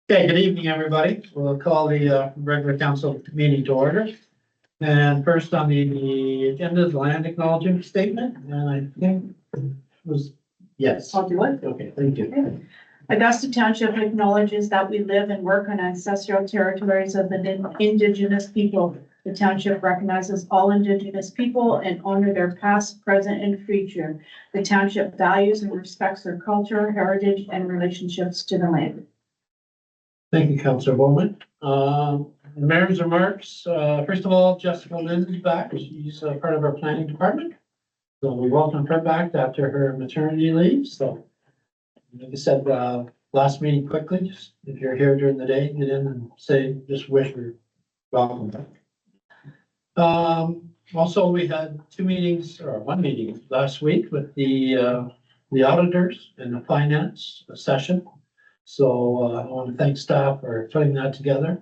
Okay, good evening, everybody. We'll call the regular council meeting to order. And first on the agenda is the land acknowledgement statement, and I think it was, yes. I'll do it. Okay, thank you. Augusta Township acknowledges that we live and work on ancestral territories of the indigenous people. The township recognizes all indigenous people and honor their past, present, and future. The township values and respects their culture, heritage, and relationships to the land. Thank you, Councilor Bowman. Mayor's remarks. First of all, Jessica Lynn is back. She's part of our planning department. So we welcome her back after her maternity leave. So like I said, last meeting quickly, just if you're here during the day, get in and say, just wish her welcome back. Also, we had one meeting last week with the auditors and the finance session. So I want to thank staff for putting that together,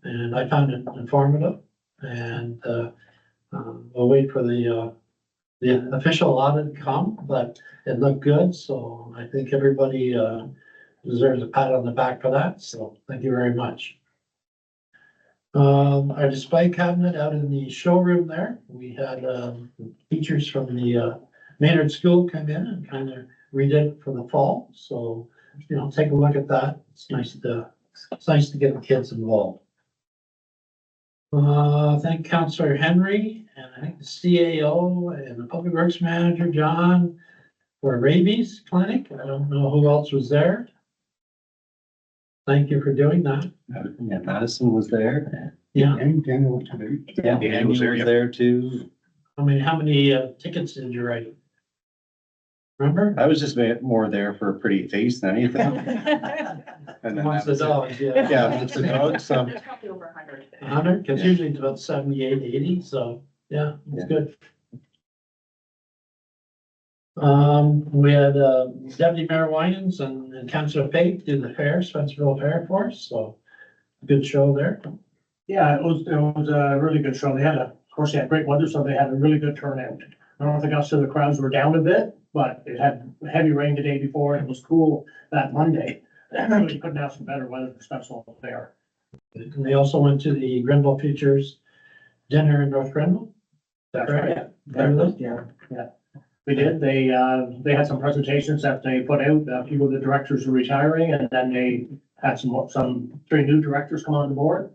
and I found it informative. And we'll wait for the official audit to come, but it looked good. So I think everybody deserves a pat on the back for that. So thank you very much. Our display cabinet out in the showroom there, we had teachers from the Maynard School come in and kind of redid it for the fall. So take a look at that. It's nice to get the kids involved. Thank Councillor Henry and I think the CAO and the Public Works Manager, John, for rabies clinic. I don't know who else was there. Thank you for doing that. Yeah, Madison was there. Yeah. And Daniel was there. Yeah, Daniel was there too. How many tickets did you write? Remember? I was just more there for a pretty face than anything. And then Amongst that the was it. dogs, Yeah, it's the dogs, so. There's probably over 100. 100, because Yeah. usually it's about 78, 80, so yeah, it's Yeah. good. We had Deputy Mayor Winans and Councillor Pate do the fair, Spencerville Fair for us, so good show there. Yeah, it was a really good show. Of course, they had great weather, so they had a really good turnout. I don't know if the gusts of the crowds were down a bit, but it had heavy rain the day before and it was cool that Monday. You couldn't ask for better weather for Spencerville Fair. And they also went to the Grenville Futures dinner in North Grenville. Is that right? Yeah. We did. They had some presentations that they put out. A few of the directors were retiring and then they had some 3 new directors come on board.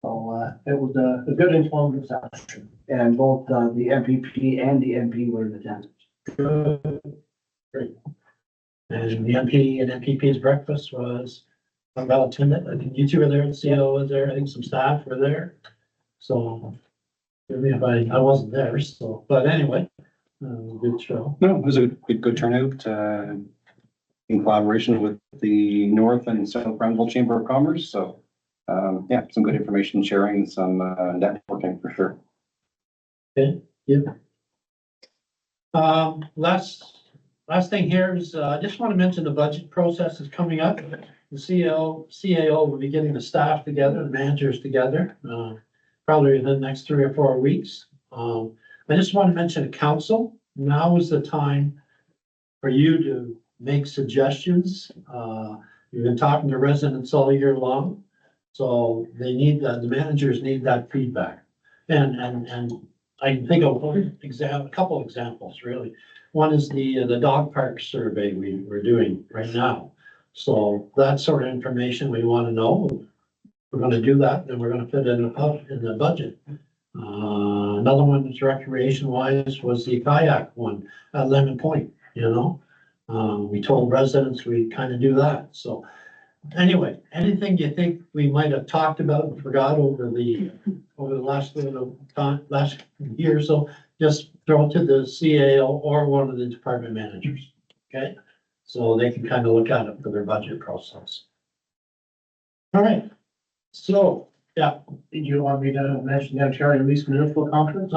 So, it was a good informative session. And both the MPP and the MP were in attendance. Great. And the MP and MPP's breakfast was well attended. I think you two were there, the CEO was there, I think some staff were there. So, I wasn't there, so, but anyway, good show. No, it was a good turnout, in collaboration with the North and South Grenville Chamber of Commerce, so. Yeah, some good information sharing, some networking for sure. Okay, yeah. Last thing here is, I just want to mention the budget process is coming up. The CAO will be getting the staff together, the managers together, probably in the next 3 or 4 weeks. I just want to mention council. Now is the time for you to make suggestions. You've been talking to residents all year long. So they need that, the managers need that feedback. And I can think of a couple examples, really. One is the dog park survey we're doing right now. So that sort of information we want to know. We're going to do that, then we're going to fit it in the budget. Another one that's recreation wise was the kayak one at Lemon Point, we told residents we kind of do that. So anyway, anything you think we might have talked about and forgot over the last little time, last year or so, just throw it to the CAO or one of the department managers, okay? So they can kind of look at it for their budget process. All right, so, yeah. Did you want me to mention the Ontario East Municipal Conference?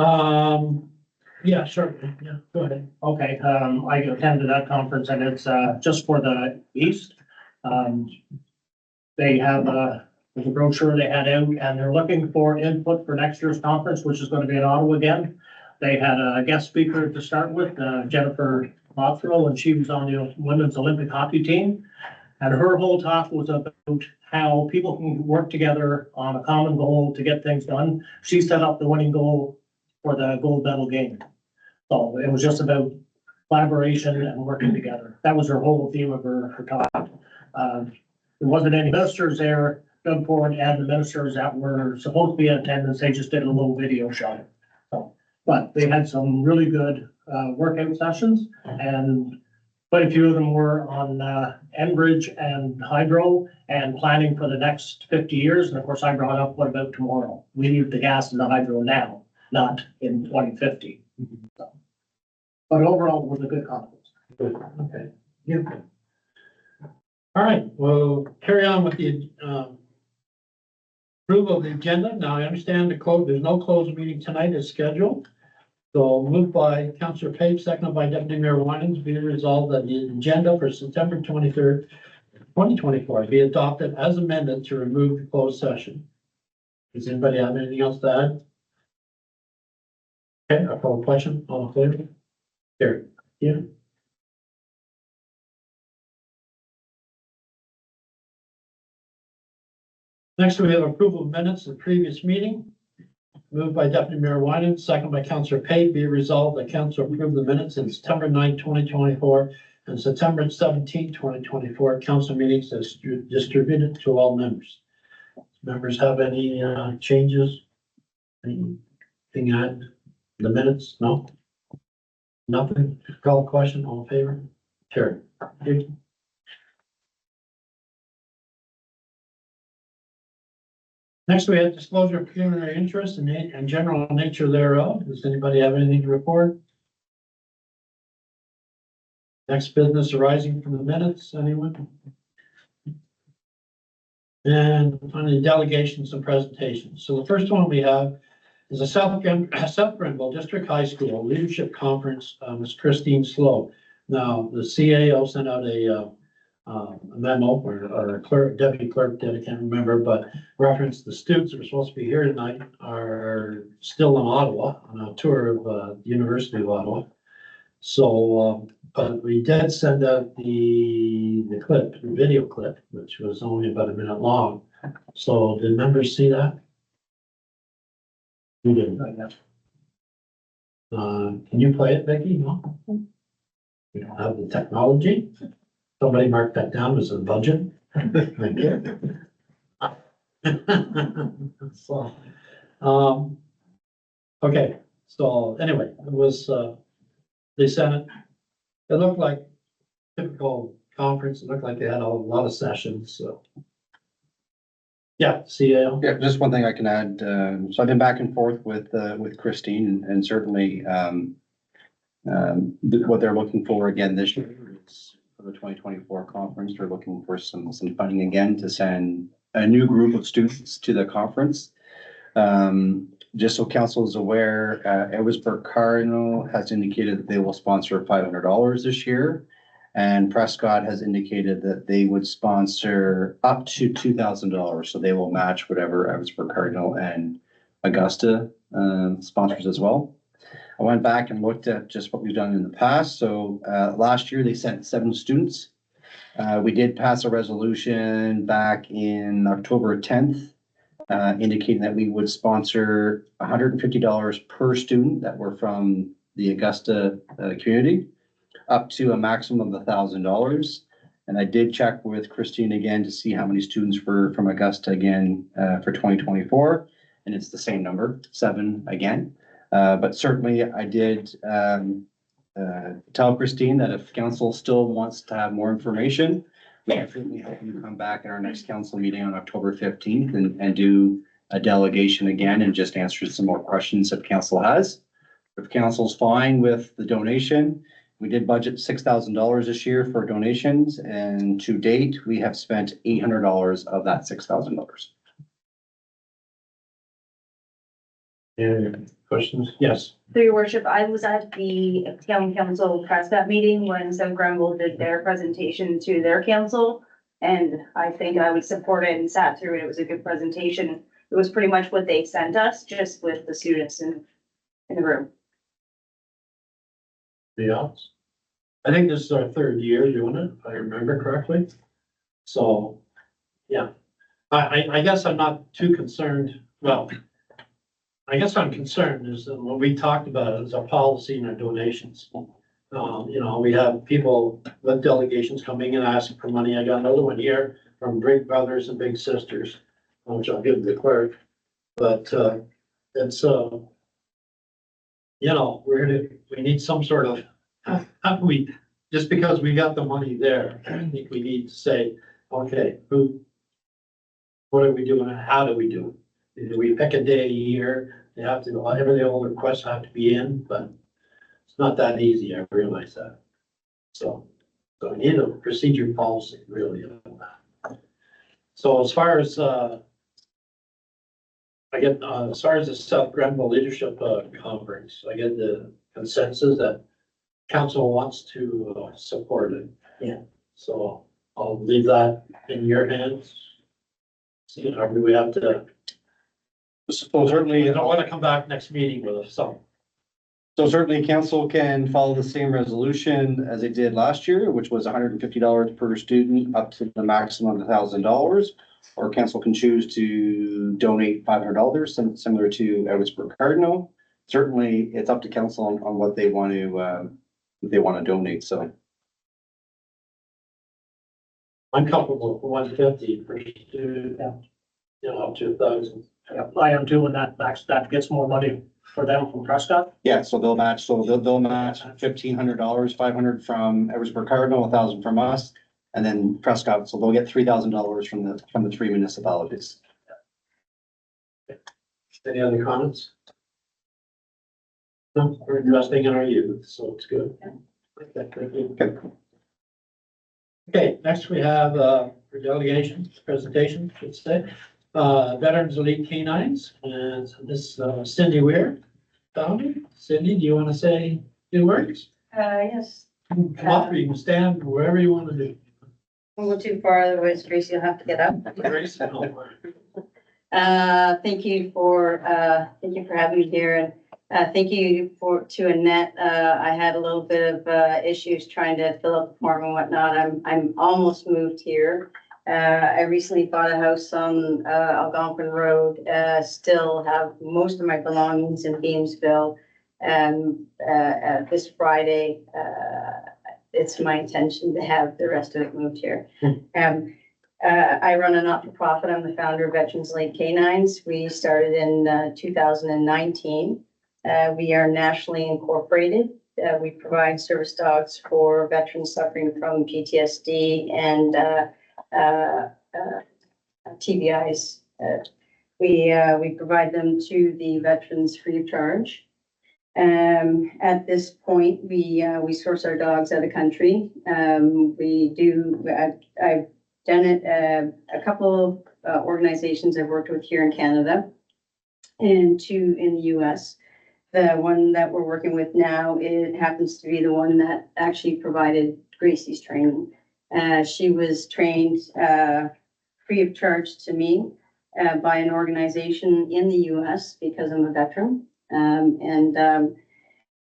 Yeah, sure, yeah, go ahead. Okay, I attended that conference and it's just for the East. They have there's a brochure they had out and they're looking for input for next year's conference, which is going to be in Ottawa again. They had a guest speaker to start with, Jennifer Mothrill, and she was on the women's Olympic hockey team. And her whole talk was about how people can work together on a common goal to get things done. She set up the winning goal for the gold medal game. So it was just about collaboration and working together. That was her whole theme of her talk. There wasn't any ministers there. Doug Ford and the ministers that were supposed to be in attendance, they just did a little video show. So, but they had some really good workout sessions, and quite a few of them were on Enbridge and hydro and planning for the next 50 years. And of course, I brought up, what about tomorrow? We need the gas and the hydro now, not in 2050. So, but overall, it was a good conference. Good, okay. Yeah. All right, we'll carry on with the, approval of the agenda. Now, I understand there's no closed meeting tonight as scheduled. So moved by Councillor Page, seconded by Deputy Mayor Winans, be it resolved that the agenda for September 23rd, 2024 be adopted as amended to remove the closed session. Does anybody have anything else to add? Okay, I'll call the question. All in favor? Carried. Yeah. Next, we have approval of minutes of the previous meeting. Moved by Deputy Mayor Winans, second by Councillor Pate, be it resolved that council approve the minutes in September 9, 2024 and September 17, 2024 council meetings as distributed to all members. Members have any changes? Anything add the minutes? No? Nothing? Call the question, all in favor? Carried. Next, we have disclosure of pecuniary interest and general nature thereof. Does anybody have anything to report? Next, business arising from the minutes, anyone? And finally, delegations and presentations. So the first one we have is a South Grenville District High School Leadership Conference, Ms. Christine Slow. Now, the CAO sent out a memo or a clerk, deputy clerk, I can't remember, but reference the students that are supposed to be here tonight are still in Ottawa on a tour of the University of Ottawa. So, but we did send out the video clip, which was only about a minute long. So did members see that? You didn't. Can you play it, Becky? No? We don't have the technology. Somebody mark that down as a budget. Thank you. So, okay, so anyway, it was, they sent it. It looked like typical conference. It looked like they had a lot of sessions, so. Yeah, CAO. Yeah, just one thing I can add. So I've been back and forth with Christine and certainly, what they're looking for again this year is for the 2024 conference. They're looking for some funding again to send a new group of students to the conference. Just so council is aware, Edwardsburg Cardinal has indicated that they will sponsor $500 this year. And Prescott has indicated that they would sponsor up to $2,000. So they will match whatever Edwardsburg Cardinal and Augusta sponsors as well. I went back and looked at just what we've done in the past. So last year they sent 7 students. We did pass a resolution back in October 10th, indicating that we would sponsor $150 per student that were from the Augusta community, up to a maximum of $1,000. And I did check with Christine again to see how many students were from Augusta again for 2024. And it's the same number, 7 again. But certainly I did tell Christine that if council still wants to have more information, we can certainly help you come back at our next council meeting on October 15th and do a delegation again and just answer some more questions if council has. If council's fine with the donation, we did budget $6,000 this year for donations, and to date, we have spent $800 of that $6,000. Any questions? Yes. Through your worship, I was at the town council Prescott meeting when South Grenville did their presentation to their council. And I think I would support it and sat through it. It was a good presentation. It was pretty much what they sent us, just with the students in the room. Yeah. I think this is our 3rd year doing it, if I remember correctly. So, yeah, I guess I'm not too concerned, well, I guess I'm concerned is that what we talked about is our policy and our donations. You know, we have people, with delegations coming and asking for money. I got another one here from Big Brothers and Big Sisters, which I'll give the clerk. But, it's, you know, we need some sort of, how can we, just because we got the money there, I think we need to say, okay, what are we doing? How do we do it? Do we pick a day a year? They have to, every all the requests have to be in, but it's not that easy. I realize that. So we need a procedure policy really on that. So as far as, as far as the South Grenville Leadership Conference, I get the consensus that council wants to support it. Yeah. So I'll leave that in your hands. See, or do we have to, So certainly, I don't want to come back next meeting with some. so certainly council can follow the same resolution as they did last year, which was $150 per student up to the maximum of $1,000. Or council can choose to donate $500, similar to Edwardsburg Cardinal. Certainly, it's up to council on what they want to donate, so. I'm comfortable with 150 per student, you know, up to 1,000. Yeah, I am too, and that gets more money for them from Prescott. Yeah, so they'll match $1,500, 500 from Edwardsburg Cardinal, 1,000 from us, and then Prescott, so they'll get $3,000 from the three municipalities. Any other comments? No, we're investing in our youth, so it's good. Okay. Okay, next we have, for delegation, presentation, should say, Veterans Elite Canines, and this Cindy Weir. Cindy, do you want to say a few words? Yes. Come up, or you can stand wherever you want to do. Don't go too far, otherwise Tracy will have to get up. Grace, no. Thank you for having me here, and thank you to Annette. I had a little bit of issues trying to fill out the form and whatnot. I'm almost moved here. I recently bought a house on Algonquin Road. Still have most of my belongings in Beamsville. This Friday, it's my intention to have the rest of it moved here. I run a not-for-profit. I'm the founder of Veterans Elite Canines. We started in 2019. We are nationally incorporated. We provide service dogs for veterans suffering from PTSD and TBIs. We provide them to the veterans free of charge. At this point, we source our dogs out of country. I've done it, a couple of organizations I've worked with here in Canada and two in the US. The one that we're working with now, it happens to be the one that actually provided Gracie's training. She was trained free of charge to me by an organization in the US because I'm a veteran.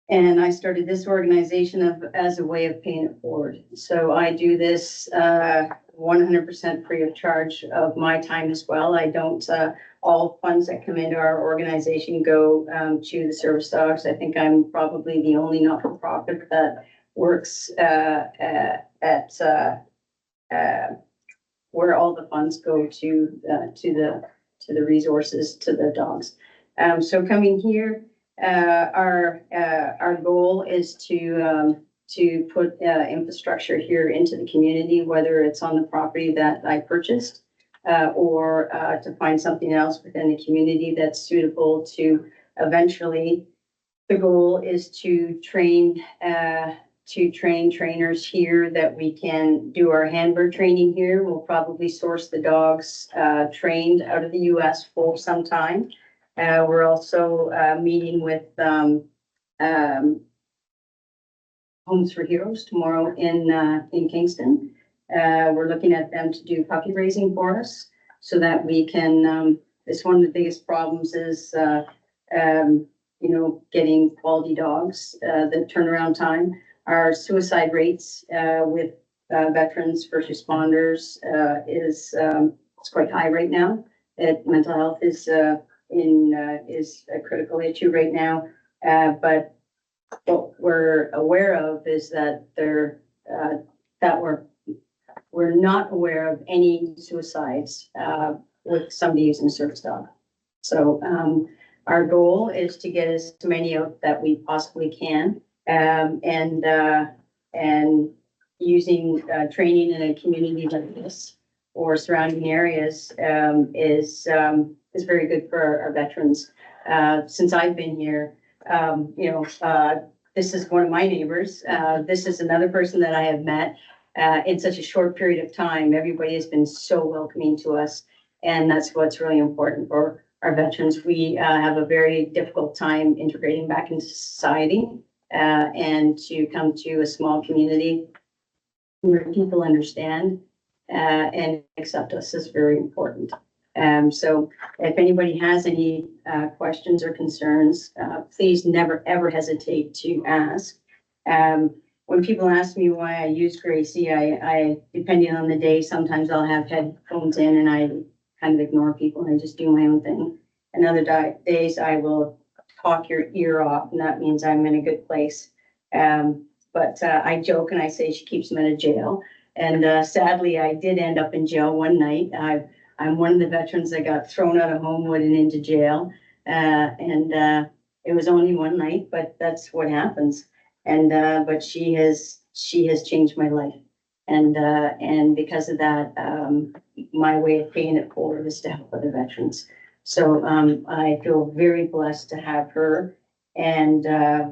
And I started this organization as a way of paying it forward. So I do this 100% free of charge of my time as well. I don't, all funds that come into our organization go to the service dogs. I think I'm probably the only not-for-profit that works at where all the funds go to the resources to the dogs. So coming here, our goal is to put infrastructure here into the community, whether it's on the property that I purchased or to find something else within the community that's suitable to eventually. The goal is to train trainers here that we can do our handler training here. We'll probably source the dogs trained out of the US for some time. We're also meeting with Homes for Heroes tomorrow in Kingston. We're looking at them to do puppy raising for us so that we can, it's one of the biggest problems is, getting quality dogs, the turnaround time. Our suicide rates with veterans, first responders is it's quite high right now. Mental health is a critical issue right now. But what we're aware of is that we're not aware of any suicides, with somebody using a service dog. So, our goal is to get as many out that we possibly can, and using, training in a community like this or surrounding areas, is very good for our veterans. Since I've been here, this is one of my neighbors. This is another person that I have met, in such a short period of time. Everybody has been so welcoming to us. And that's what's really important for our veterans. We have a very difficult time integrating back into society, and to come to a small community where people understand and accept us is very important. So if anybody has any questions or concerns, please never, ever hesitate to ask. When people ask me why I use Gracie, I depending on the day, sometimes I'll have headphones in and I kind of ignore people and I just do my own thing. And other days I will talk your ear off, and that means I'm in a good place. But I joke and I say she keeps them out of jail. And sadly, I did end up in jail one night. I'm one of the veterans that got thrown out of Homewood and into jail. And it was only one night, but that's what happens. And but she has changed my life. And because of that, my way of paying it forward is to help other veterans. So I feel very blessed to have her, and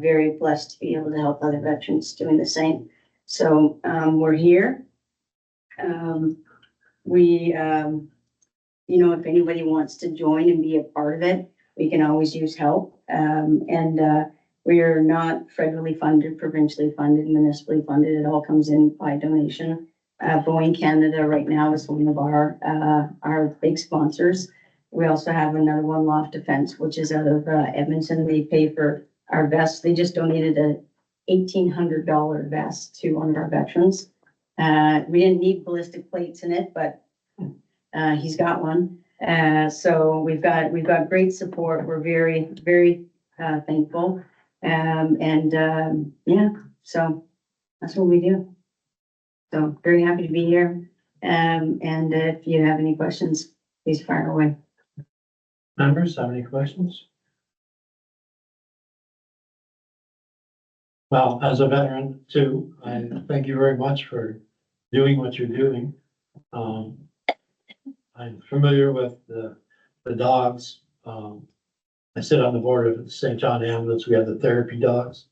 very blessed to be able to help other veterans doing the same. So we're here. If anybody wants to join and be a part of it, we can always use help. We are not federally funded, provincially funded, municipally funded. It all comes in by donation. Boeing Canada right now is one of our big sponsors. We also have another one, Loft Defense, which is out of Edmonton. They pay for our vests. They just donated a $1,800 vest to one of our veterans. We didn't need ballistic plates in it, but he's got one. So we've got great support. We're very, very thankful. So that's what we do. So very happy to be here. And if you have any questions, please fire away. Members, have any questions? Well, as a veteran too, I thank you very much for doing what you're doing. I'm familiar with the dogs. I sit on the board of the St. John Ambulance. We have the therapy dogs.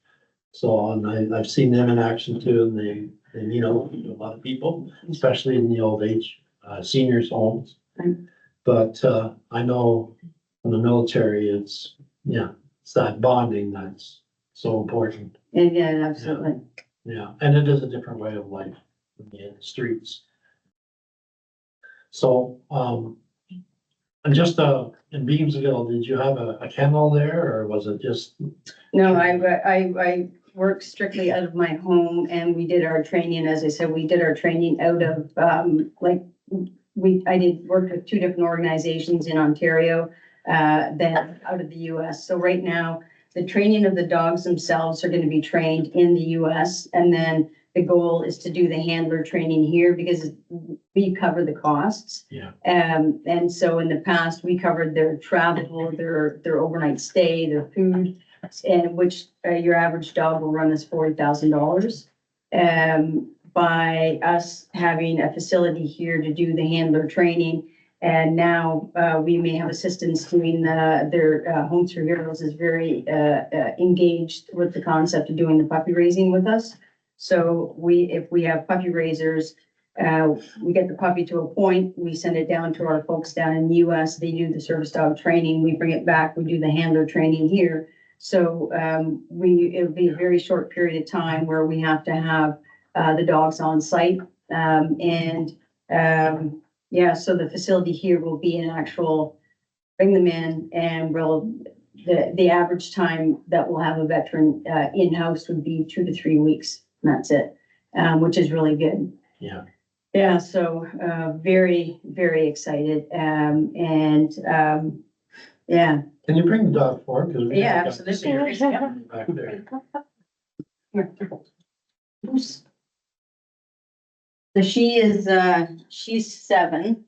So, and I've seen them in action too, and they mean a lot of people, especially in the old age, seniors homes. But, I know in the military, it's that bonding that's so important. Yeah, absolutely. Yeah, and it is a different way of life in the streets. So, and just, in Beamsville, did you have a kennel there, or was it just? No, I work strictly out of my home, and we did our training, as I said, we did our training out of, I did work with 2 different organizations in Ontario, then out of the US. So right now, the training of the dogs themselves are gonna be trained in the US, and then the goal is to do the handler training here because we cover the costs. Yeah. And so in the past, we covered their travel, their overnight stay, their food, and which your average dog will run us $40,000. By us having a facility here to do the handler training, and now we may have assistance doing their Homes for Heroes is very engaged with the concept of doing the puppy raising with us. So if we have puppy raisers, we get the puppy to a point, we send it down to our folks down in the US, they do the service dog training, we bring it back, we do the handler training here. So it'll be a very short period of time where we have to have the dogs on site. So the facility here will be an actual, bring them in, and the average time that we'll have a veteran in-house would be 2 to 3 weeks. And that's it, which is really good. Yeah. Yeah, so, very, very excited, yeah. Can you bring the dog forward? 'Cause we Yeah, got absolutely. somebody back there. So she's 7,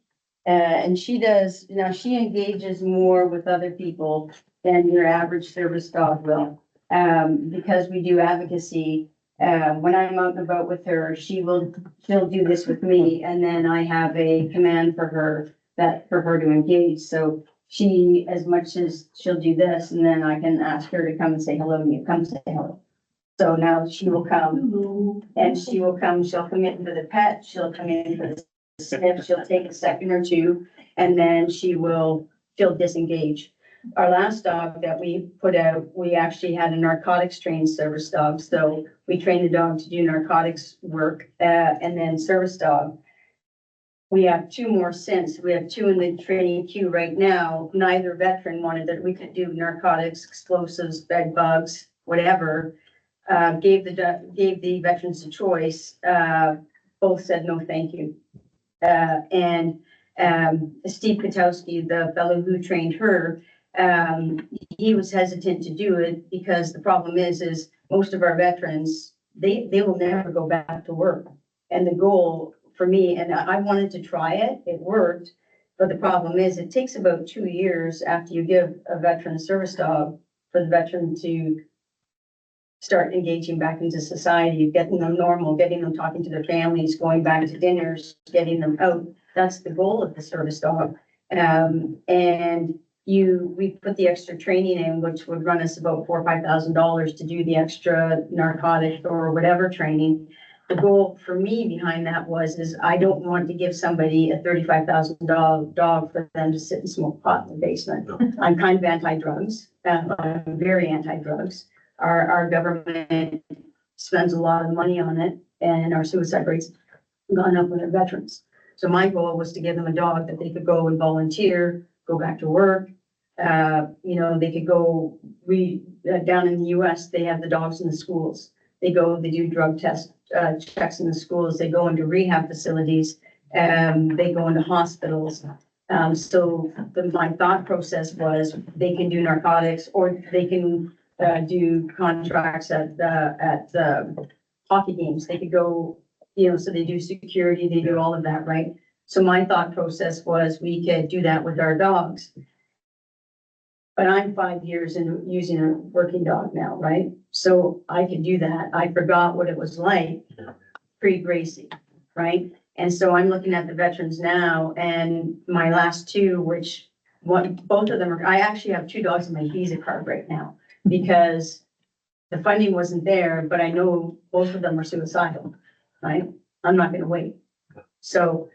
and she does, she engages more with other people than your average service dog will. Because we do advocacy, when I'm out and about with her, she'll do this with me, and then I have a command for her to engage. So she, as much as she'll do this, and then I can ask her to come and say hello to you, come say hello. So now she will come and she'll come in for the pet, she'll come in for the sniff, she'll take a second or two, and then she'll disengage. Our last dog that we put out, we actually had a narcotics trained service dog, so we trained the dog to do narcotics work, and then service dog. We have 2 more since, we have 2 in the training queue right now, neither veteran wanted that we could do narcotics, explosives, bed bugs, whatever. Gave the veterans a choice, both said no, thank you. And Steve Katowski, the fellow who trained her, he was hesitant to do it because the problem is most of our veterans, they will never go back to work. And the goal for me, and I wanted to try it, it worked, but the problem is it takes about 2 years after you give a veteran a service dog for the veteran to start engaging back into society, getting them normal, getting them talking to their families, going back to dinners, getting them out. That's the goal of the service dog. And we put the extra training in, which would run us about $4,000 or $5,000 to do the extra narcotic or whatever training. The goal for me behind that is I don't want to give somebody a $35,000 dog for them to sit and smoke pot in the basement. I'm kind of anti-drugs. I'm very anti-drugs. Our government spends a lot of money on it, and our suicide rates have gone up with our veterans. So my goal was to give them a dog that they could go and volunteer, go back to work. They could go, down in the US, they have the dogs in the schools. They do drug test checks in the schools. They go into rehab facilities, they go into hospitals. So my thought process was they can do narcotics, or they can do contracts at the hockey games. They could go, so they do security, they do all of that, right? So my thought process was we could do that with our dogs. But I'm 5 years into using a working dog now, right? So I could do that. I forgot what it was like pre-Gracie, right? And so I'm looking at the veterans now, and my last 2, both of them I actually have 2 dogs in my visa card right now, because the funding wasn't there, but I know both of them are suicidal, right? I'm not gonna wait. So,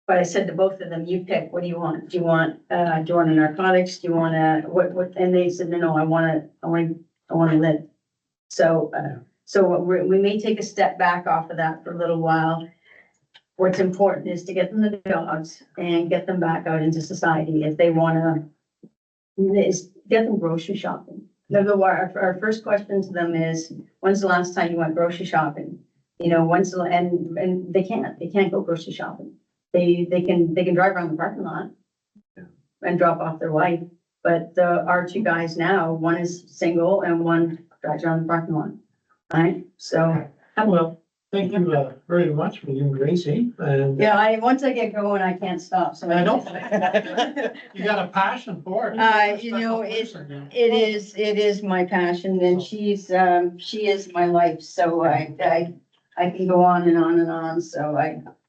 but I said to both of them, you pick, what do you want? Do you want a narcotics? Do you want what? And they said, no, I want to live. So, we may take a step back off of that for a little while. What's important is to get them the dogs and get them back out into society if they want to, get them grocery shopping. Our first question to them is, when's the last time you went grocery shopping? And they can't go grocery shopping. They can drive around the parking lot and drop off their wife. But our 2 guys now, one is single and one drives around the parking lot. Right? So. Well, thank you very much for you, Gracie. And Yeah, once I get going, I can't stop. So I know you got a passion for it. It is my passion, and she is my life. So I can go on and on and on. So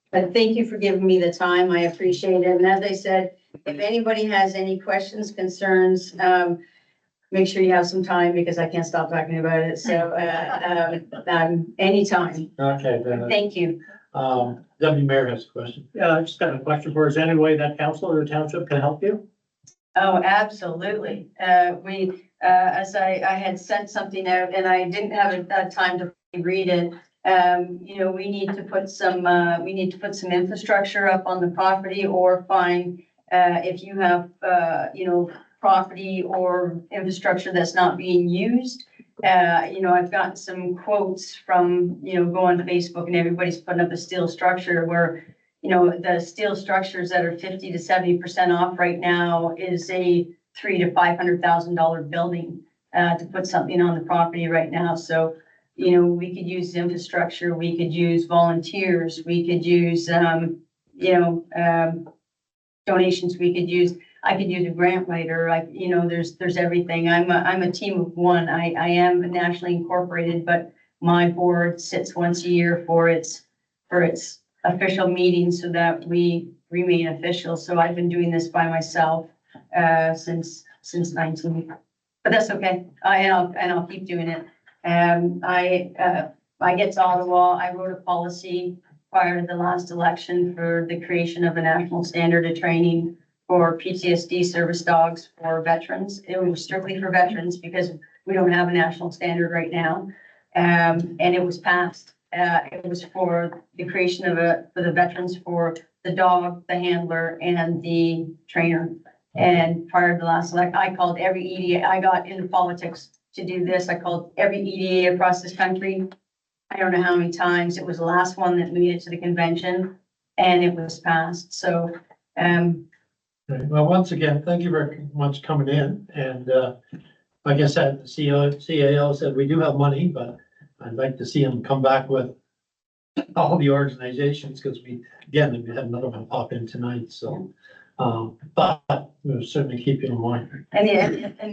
but thank you for giving me the time. I appreciate it. And as I said, if anybody has any questions, concerns, make sure you have some time, because I can't stop talking about it. So, anytime. Okay, then, Thank you. Deputy Mayor has a question. Yeah, I just got a question for, is there any way that council or township can help you? Oh, absolutely. As I had sent something out and I didn't have time to read it. We need to put some infrastructure up on the property, or find, if you have, property or infrastructure that's not being used. I've gotten some quotes from, going to Facebook, and everybody's putting up a steel structure where you know, the steel structures that are 50 to 70% off right now is a $300,000 to $500,000 building, to put something on the property right now. So, you know, we could use infrastructure, we could use volunteers, we could use, donations, I could use a grant writer, there's everything. I'm a team of one. I am nationally incorporated, but my board sits once a year for its official meeting so that we remain official. So I've been doing this by myself, since 19, but that's okay. I'll keep doing it. I get to Ottawa, I wrote a policy prior to the last election for the creation of a national standard of training for PTSD service dogs for veterans. It was strictly for veterans because we don't have a national standard right now. And it was passed. It was for the creation of for the veterans, for the dog, the handler, and the trainer. And prior to the last elect, I called every EDA. I got into politics to do this. I called every EDA across this country. I don't know how many times. It was the last one that made it to the convention, and it was passed. So, Okay, well, once again, thank you very much coming in, and, like I said, the CAO said we do have money, but I'd like to see them come back with all the organizations, because we had another one pop in tonight, so, but we'll certainly keep you in mind. and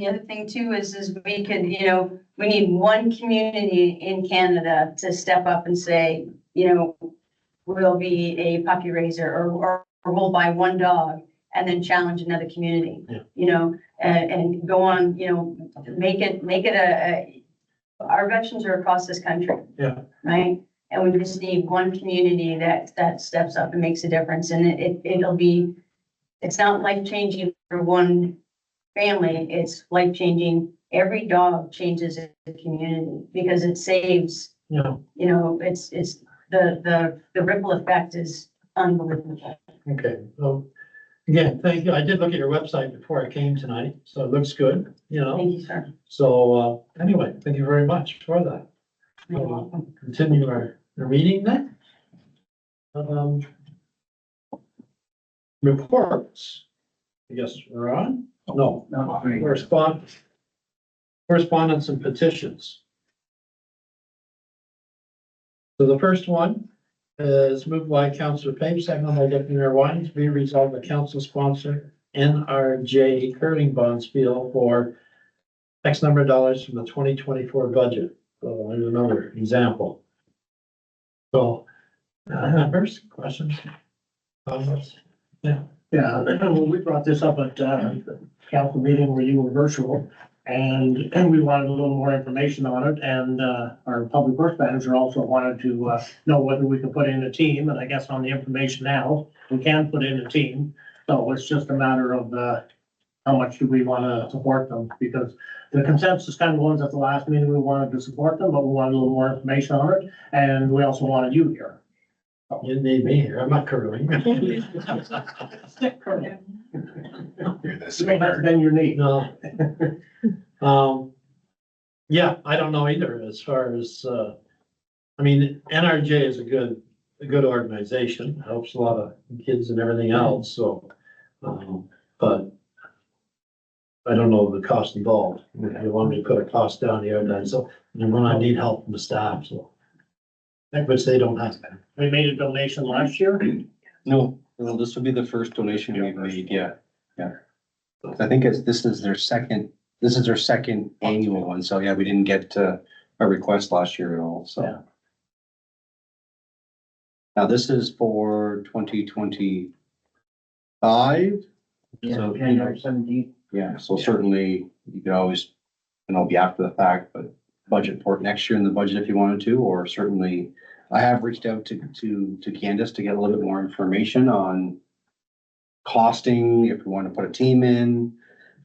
the other thing too is we could, we need one community in Canada to step up and say, we'll be a puppy raiser, or we'll buy one dog and then challenge another community. Yeah. And go on, make it our veterans are across this country. Yeah. Right? And we just need one community that steps up and makes a difference, and it's not life changing for one family, it's life changing. Every dog changes a community because it saves, Yeah, it's the ripple effect is unbelievable. okay, well, again, thank you. I did look at your website before I came tonight, so it looks good, Thank you, sir. So, anyway, thank you very much for that. You're We'll welcome. Continue our meeting then. Reports. I guess we're on? No, No, great. correspondence and petitions. So the first one is moved by Councillor Page, second by Deputy Mayor Wines, be resolved the council sponsor NRJ curling bonds bill for X number of dollars from the 2024 budget. So there's another example. So, members, questions? Comments? Yeah, well, we brought this up at, the council meeting where you were virtual, and we wanted a little more information on it, and, our public works manager also wanted to, know whether we could put in a team, and I guess on the information now, we can put in a team. So it's just a matter of, how much do we wanna support them, because the consensus kind of was at the last meeting, we wanted to support them, but we wanted a little more information on it, and we also wanted you here. You need me here, I'm not curling. Stick curling. You're this That's been your need. No. Yeah, I don't know either as far as, NRJ is a good organization, helps a lot of kids and everything else, so, but I don't know the cost involved. If you want me to put a cost down here, then so, and when I need help from the staff, so. Which they don't have. We made a donation last year. No, well, this would be the first donation we've made, yeah. I think this is their second annual one, so yeah, we didn't get a request last year at all, Yeah. so. Now, this is for 2025. So, January 17th. yeah, so certainly you could always, and I'll be after the fact, but budget for it next year in the budget if you wanted to, or certainly I have reached out to Candace to get a little bit more information on costing, if we want to put a team in,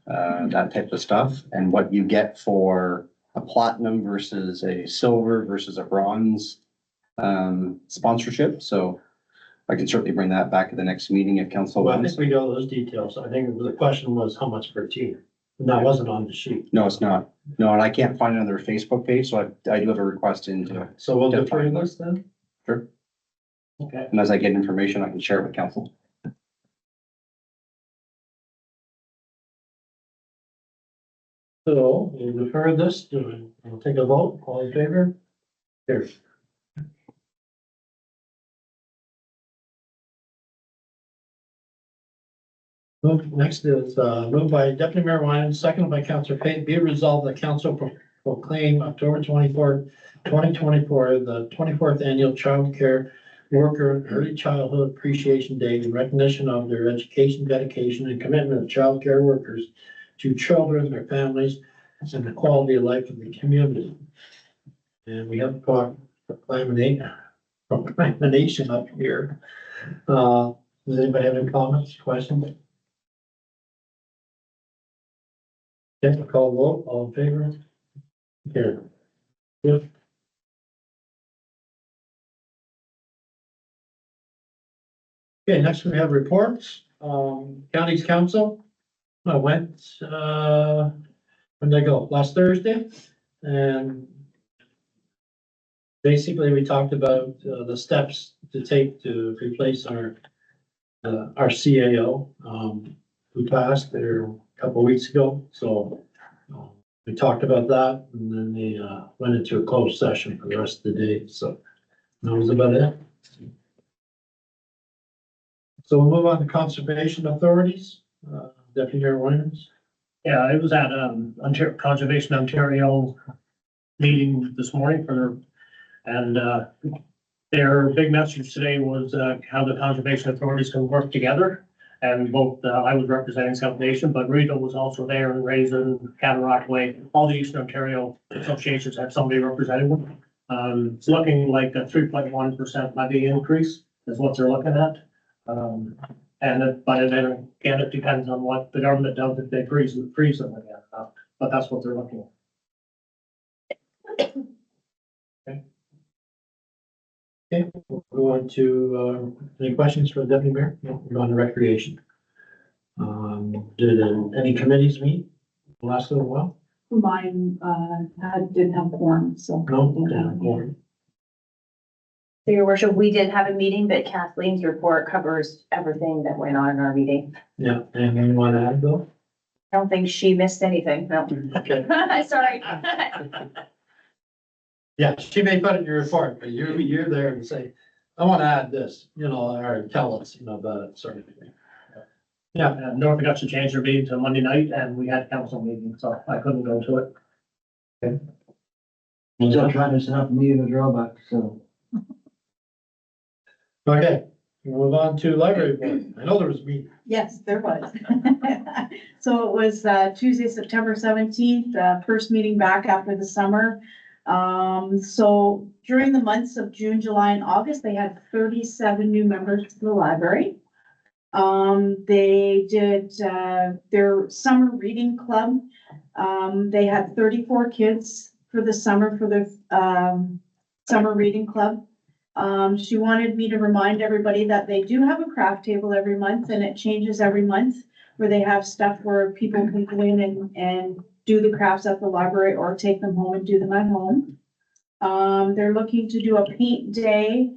that type of stuff, and what you get for a platinum versus a silver versus a bronze sponsorship. So I can certainly bring that back at the next meeting if council Well, I wants. think we know those details. I think the question was how much per team, and that wasn't on the sheet. No, it's not. No, and I can't find it on their Facebook page, so I do have a request into. So we'll defer this then? Sure. Okay. And as I get information, I can share it with council. So we'll defer this, we'll take a vote, all in favor? Here. Next is, moved by Deputy Mayor Wyman, seconded by Councillor Payne, be it resolved that council proclaim October 24, 2024, the 24th annual Child Care Worker and Early Childhood Appreciation Day in recognition of their education, dedication, and commitment of child care workers to children, their families, and the quality of life of the community. And we have a proclamation up here. Does anybody have any comments, questions? Okay, we'll call vote, all in favor? Here. Yep. Okay, next we have reports. County's council. I went, when did I go? Last Thursday? And basically, we talked about the steps to take to replace our CAO, who passed there a couple of weeks ago. So we talked about that, and then they went into a closed session for the rest of the day. So that was about it. So we'll move on to conservation authorities. Deputy Mayor Williams. Yeah, I was at, Ontario, Conservation Ontario meeting this morning their big message today was, how the conservation authorities can work together. And both, I was representing South Nation, but Rita was also there, and Raisin, Cataract Way, all the Eastern Ontario associations had somebody representing them. It's looking like a 3.1% levy increase is what they're looking at. But then again, it depends on what the government does if they freeze them again. But that's what they're looking at. Okay, we'll go on to, any questions for the deputy mayor? No, we'll go on to recreation. Did any committees meet the last little while? Mine, didn't have quorum, so. No? Yeah. So, your worship, we did have a meeting, but Kathleen's report covers everything that went on in our meeting. Yeah, anything you want to add though? I don't think she missed anything, no. Okay. Sorry. Yeah, she may put it in your report, but you're there and say, I want to add this, or tell us, about it, sort of thing. Yeah, And North got to change their meeting to Monday night, and we had council meeting, so I couldn't go to it. Still trying to set up a meeting with Roebuck, so. okay, we'll move on to library board. I know there was a meeting. Yes, there was. So it was Tuesday, September 17th, first meeting back after the summer. So during the months of June, July, and August, they had 37 new members to the library. They did their summer reading club. They had 34 kids for the summer for the summer reading club. She wanted me to remind everybody that they do have a craft table every month, and it changes every month, where they have stuff where people can go in and do the crafts at the library or take them home and do them at home. They're looking to do a paint day.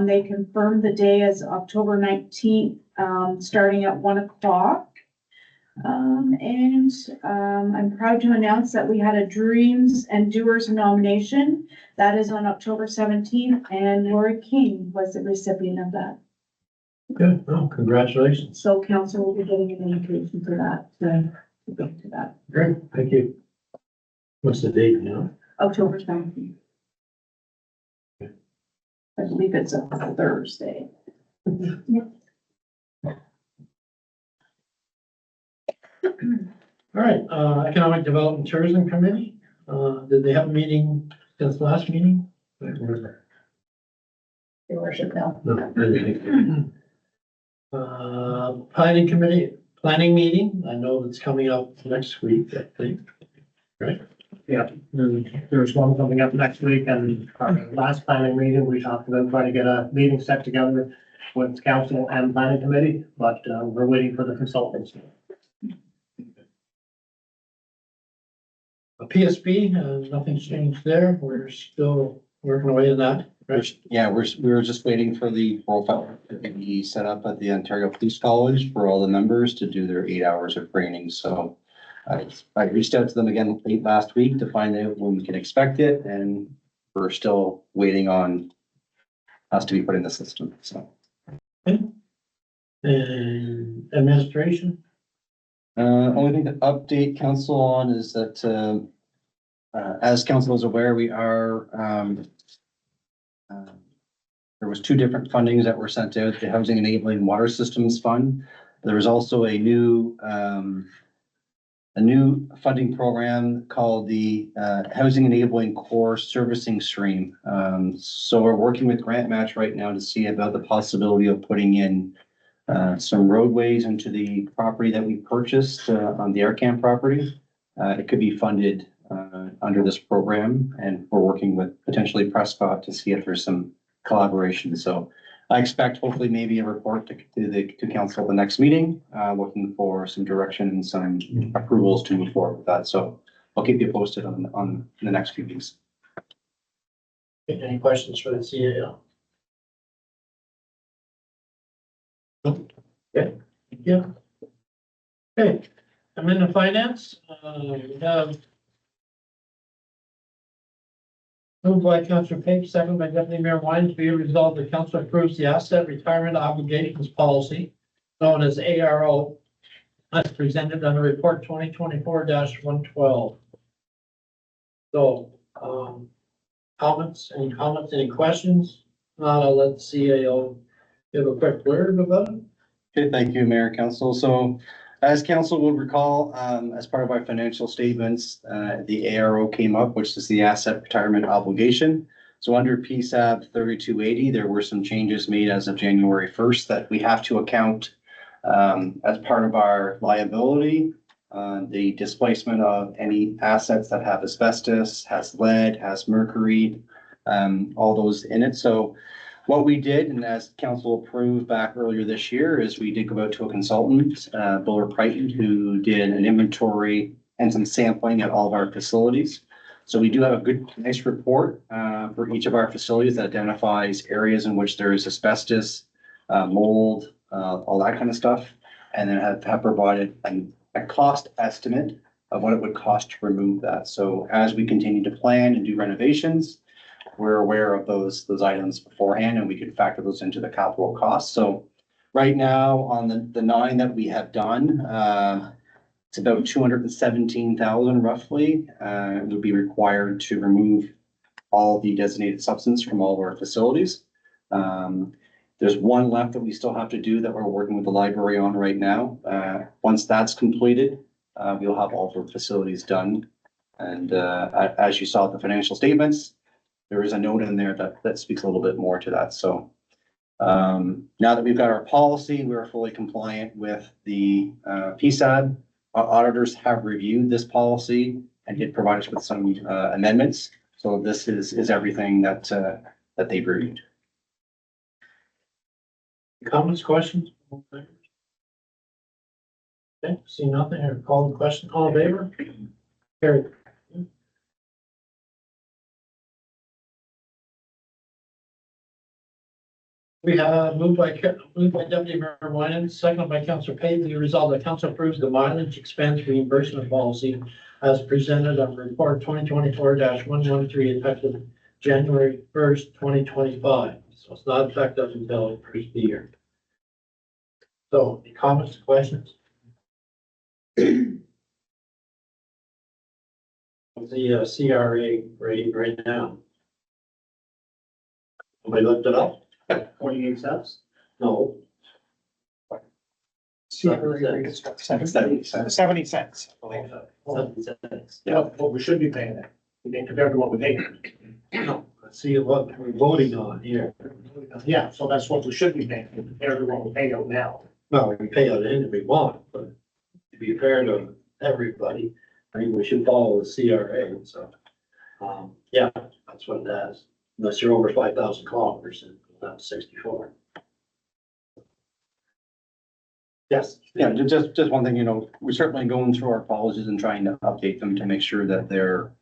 They confirmed the day as October 19th, starting at 1 o'clock. I'm proud to announce that we had a Dreams and Doers nomination. That is on October 17th, and Lori King was the recipient of that. Good, well, congratulations. So council will be getting an invitation to that, to go to that, Great, thank you. What's the date now? October 17th. I believe it's a Thursday. All right, Economic Development Tourism Committee, did they have a meeting since the last meeting? I don't remember. Your worship, no. No, I didn't. Planning meeting, I know it's coming up next week, I think. Yeah, there's one coming up next week, and our last planning meeting, we talked about trying to get a meeting set together with council and planning committee, but we're waiting for the consultants. A PSP, nothing's changed there, we're still working away on that. We were just waiting for the profile to be set up at the Ontario Police College for all the members to do their 8 hours of training, so. I reached out to them again late last week to find out when we can expect it, and we're still waiting on us to be put in the system, so. And administration? Only thing to update council on is that, as council is aware, we are, there was two different fundings that were sent out, the Housing Enabling Water Systems Fund. There was also a new funding program called the, Housing Enabling Core Servicing Stream. So we're working with Grant Match right now to see about the possibility of putting in some roadways into the property that we purchased on the Aircamp property. It could be funded under this program, and we're working with potentially Prescott to see if there's some collaboration. So I expect hopefully maybe a report to council at the next meeting, looking for some direction and some approvals to move forward with that. So I'll keep you posted on the next few weeks. Any questions for the CAO? Yeah, yeah. Okay, I'm in the finance, we have moved by Councillor Page, second by Deputy Mayor Wines, be it resolved the council approves the asset retirement obligations policy known as ARO as presented on the report 2024-112. So, any comments, any questions? Not, I'll let the CAO give a quick word about it. Okay, thank you, Mayor, Council. So as council will recall, as part of our financial statements, the ARO came up, which is the asset retirement obligation. So under PSAB 3280, there were some changes made as of January 1st that we have to account as part of our liability, the displacement of any assets that have asbestos, has lead, has mercury, all those in it. So what we did, and as council approved back earlier this year, is we did go out to a consultant, Buller Crichton, who did an inventory and some sampling at all of our facilities. So we do have a good, nice report for each of our facilities that identifies areas in which there is asbestos, mold, all that kind of stuff. And then have provided a cost estimate of what it would cost to remove that. So as we continue to plan and do renovations, we're aware of those items beforehand, and we could factor those into the capital costs. So right now on the 9 that we have done, it's about 217,000 roughly, would be required to remove all the designated substance from all of our facilities. There's one left that we still have to do that we're working with the library on right now. Once that's completed, we'll have all of our facilities done. And as you saw at the financial statements, there is a note in there that speaks a little bit more to that. So now that we've got our policy, we're fully compliant with the PSAB. Our auditors have reviewed this policy and did provide us with some amendments. So this is everything that they've reviewed. Comments, questions? Okay, see nothing, or call the question, all in favor? Carried. We have moved by Deputy Mayor Winans, seconded by Councillor Payne, be resolved that council approves the mileage expense reimbursement policy as presented on report 2024-113 effective January 1st, 2025. So it's not effective until the first of the year. So, any comments, questions? What's the CRA rate right now? Somebody looked it up? 48 cents. No. $0.70. 70 cents, I believe. 7 cents. Yeah, what we should be paying it. We think compared to what we paid. No, let's see what we're voting on here. Yeah, so that's what we should be paying compared to what we pay out now. Well, we pay out anything we want, but to be fair to everybody, I think we should follow the CRA, so. Yeah, that's what it is, unless you're over 5,000 kilometers and not 64. Yes. Yeah, just one thing, we're certainly going through our policies and trying to update them to make sure that they're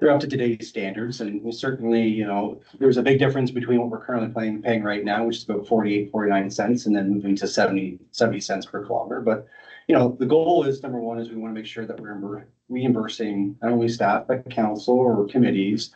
they're up to today's standards, and we certainly, you know, there's a big difference between what we're currently paying right now, which is about 48, 49 cents, and then moving to 70 cents per kilometer. But, you know, the goal is, number one, is we want to make sure that we're reimbursing not only staff, but council or committees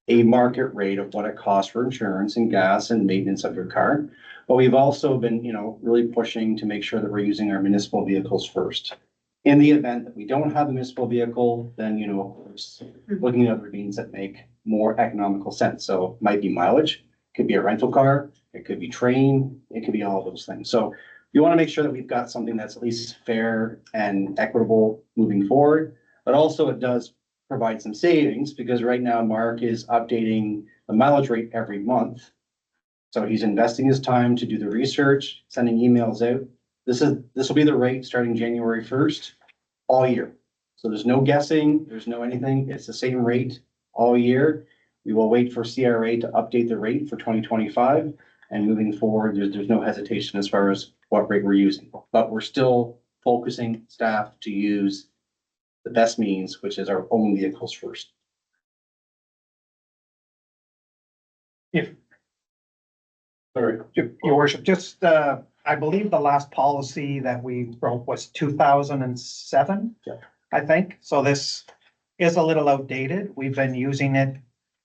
a market rate of what it costs for insurance and gas and maintenance of your car. But we've also been, you know, really pushing to make sure that we're using our municipal vehicles first. In the event that we don't have a municipal vehicle, then, you know, of course, looking at other means that make more economical sense. So it might be mileage, could be a rental car, it could be train, it could be all those things. So you want to make sure that we've got something that's at least fair and equitable moving forward. But also it does provide some savings, because right now Mark is updating the mileage rate every month. So he's investing his time to do the research, sending emails out. This will be the rate starting January 1st, all year. So there's no guessing, there's no anything. It's the same rate all year. We will wait for CRA to update the rate for 2025, and moving forward, there's no hesitation as far as what rate we're using. But we're still focusing staff to use the best means, which is our own vehicles first. Sorry. Your worship, just, I believe the last policy that we wrote was 2007. Yeah. I think, so this is a little outdated. We've been using it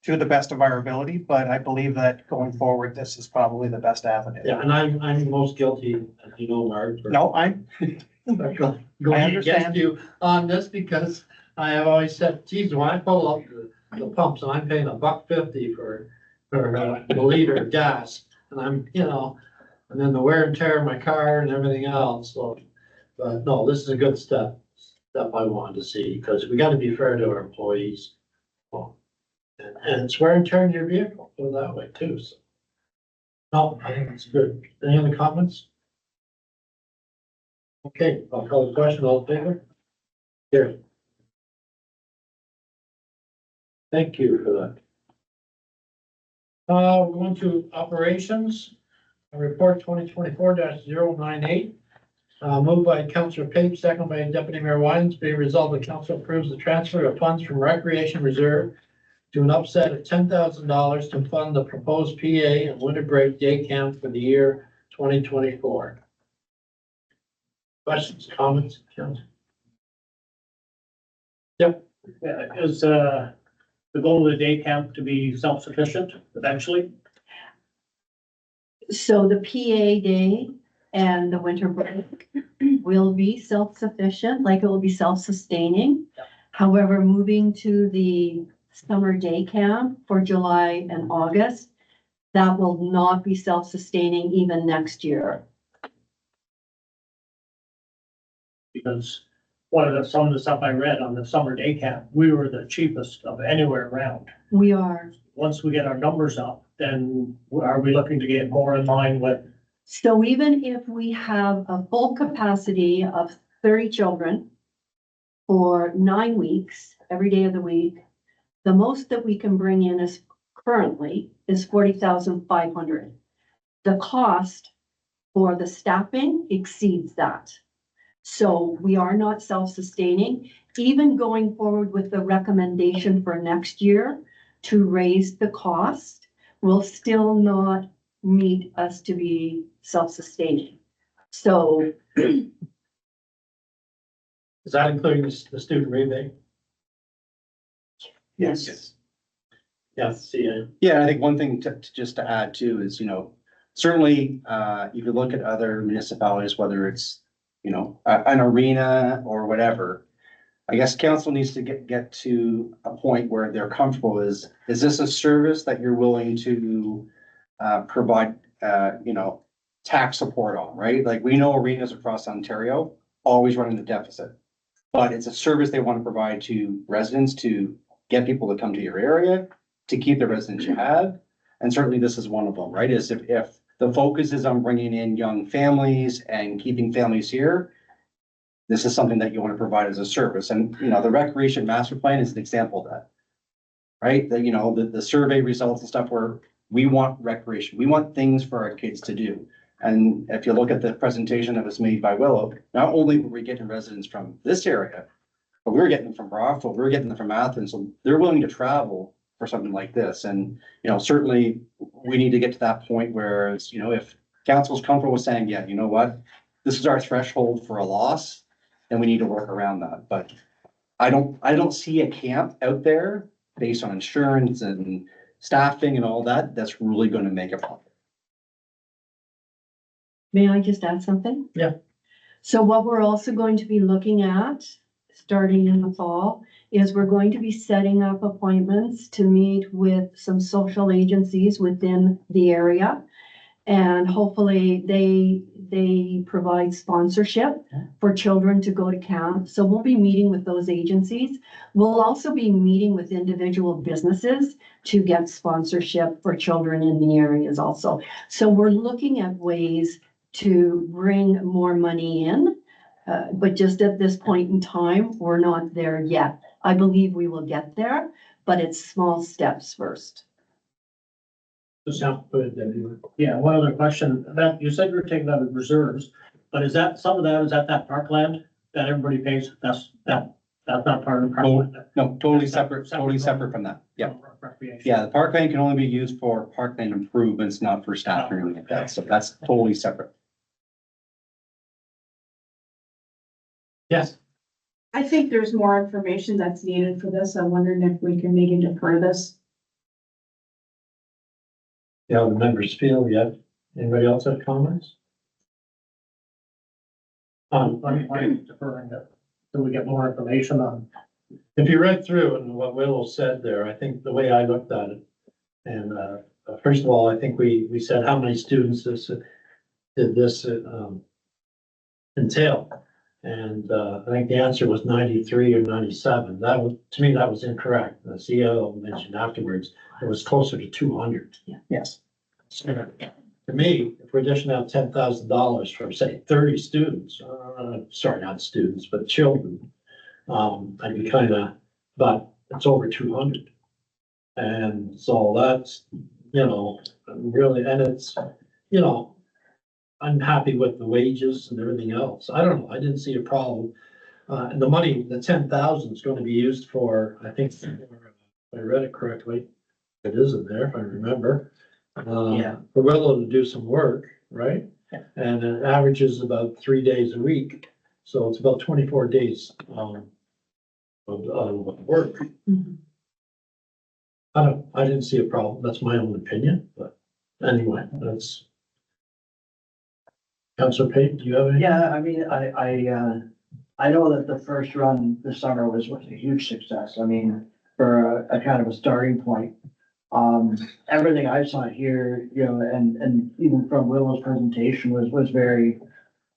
to the best of our ability, but I believe that going forward, this is probably the best avenue. Yeah, and I'm most guilty, as you know, Mark. for- No, Going against understand. you on this, because I have always said, geez, when I pull up the pumps and I'm paying $1.50 for a liter of gas, and I'm, you know, and then the wear and tear of my car and everything else, so. But no, this is a good step I wanted to see, because we gotta be fair to our employees. Well, and it's wear and tear in your vehicle, put it that way too, so. No, I think it's good. Any other comments? Okay, I'll call the question, all in favor? Here. Thank you for that. We're going to operations, report 2024-098. Moved by Councillor Pape, second by Deputy Mayor Winans, be resolved the council approves the transfer of funds from Recreation Reserve to an upset of $10,000 to fund the proposed PA and winter break day camp for the year 2024. Questions, comments, Council? Is, the goal of the day camp to be self-sufficient eventually? So the PA day and the winter break will be self-sufficient, like it will be self-sustaining. However, moving to the summer day camp for July and August, that will not be self-sustaining even next year. Because some of the stuff I read on the summer day camp, we were the cheapest of anywhere around. We are. Once we get our numbers up, then are we looking to get more in line with? So even if we have a full capacity of 30 children for 9 weeks, every day of the week, the most that we can bring in is currently is 40,500. The cost for the staffing exceeds that. So we are not self-sustaining, even going forward with the recommendation for next year to raise the cost will still not meet us to be self-sustaining. So Is that including the student rebate? yes. Yes, yeah. Yeah, I think one thing just to add too is, you know, certainly, you could look at other municipalities, whether it's, you know, an arena or whatever. I guess council needs to get to a point where they're comfortable is this a service that you're willing to provide, you know, tax support on, right? Like we know arenas across Ontario always running the deficit, but it's a service they want to provide to residents to get people to come to your area, to keep the residents you have. And certainly this is one of them, right? Is if the focus is on bringing in young families and keeping families here, this is something that you want to provide as a service. And, you know, the recreation master plan is an example of that. Right? You know, the survey results and stuff where we want recreation. We want things for our kids to do. And if you look at the presentation that was made by Willow, not only were we getting residents from this area, but we were getting them from Rockville, we were getting them from Athens, so they're willing to travel for something like this. And, you know, certainly we need to get to that point where it's, you know, if council's comfortable with saying, yeah, you know what? This is our threshold for a loss, then we need to work around that. But I don't see a camp out there based on insurance and staffing and all that, that's really gonna make a profit. May I just add something? Yeah. So what we're also going to be looking at, starting in the fall, is we're going to be setting up appointments to meet with some social agencies within the area. And hopefully they provide sponsorship for children to go to camp. So we'll be meeting with those agencies. We'll also be meeting with individual businesses to get sponsorship for children in the areas also. So we're looking at ways to bring more money in. But just at this point in time, we're not there yet. I believe we will get there, but it's small steps first. Sounds good, Debbie. Yeah, one other question, that, you said you were taking out of reserves, but is that, some of that, is that parkland that everybody pays? That's not part of the parkland? No, totally separate from that. Yeah. Recreation. Yeah, the parkland can only be used for parkland improvements, not for staff or anything like that. So that's totally separate. Yes, I think there's more information that's needed for this. I'm wondering if we can maybe defer this. yeah, the members feel yet. Anybody else have comments? I'm deferring it till we get more information on. If you read through and what Willow said there, I think the way I looked at it, and, first of all, I think we said how many students did this, entail? And, I think the answer was 93 or 97. That was, to me, that was incorrect. The CEO mentioned afterwards, it was closer to 200. Yes. So, to me, if we're dishing out $10,000 for, say, 30 students, sorry, not students, but children, I'd be but it's over 200. And so that's, you know, really, and it's, you know, I'm happy with the wages and everything else. I don't know, I didn't see a problem. And the money, the 10,000 is gonna be used for, I think, if I read it correctly, it is in there, if I remember. For Willow to do some work, right? Yeah. And it averages about 3 days a week, so it's about 24 days, of work. Mhm. I didn't see a problem, that's my own opinion, but anyway, that's. Councilor Payton, do you have any? Yeah, I mean, I know that the first run this summer was a huge success. I mean, for a kind of a starting point. Everything I saw here, you know, and even from Willow's presentation was very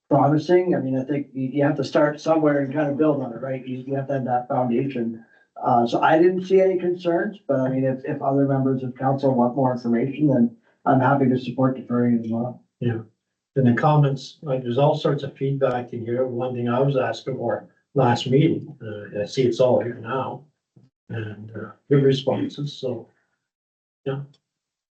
promising. I mean, I think you have to start somewhere and kind of build on it, right? You have to have that foundation. So I didn't see any concerns, but I mean, if other members of council want more information, then I'm happy to support deferring as well. Yeah, in the comments, like, there's all sorts of feedback in here. One thing I was asking for last meeting, I see it's all here now. And, good responses, so. Yeah.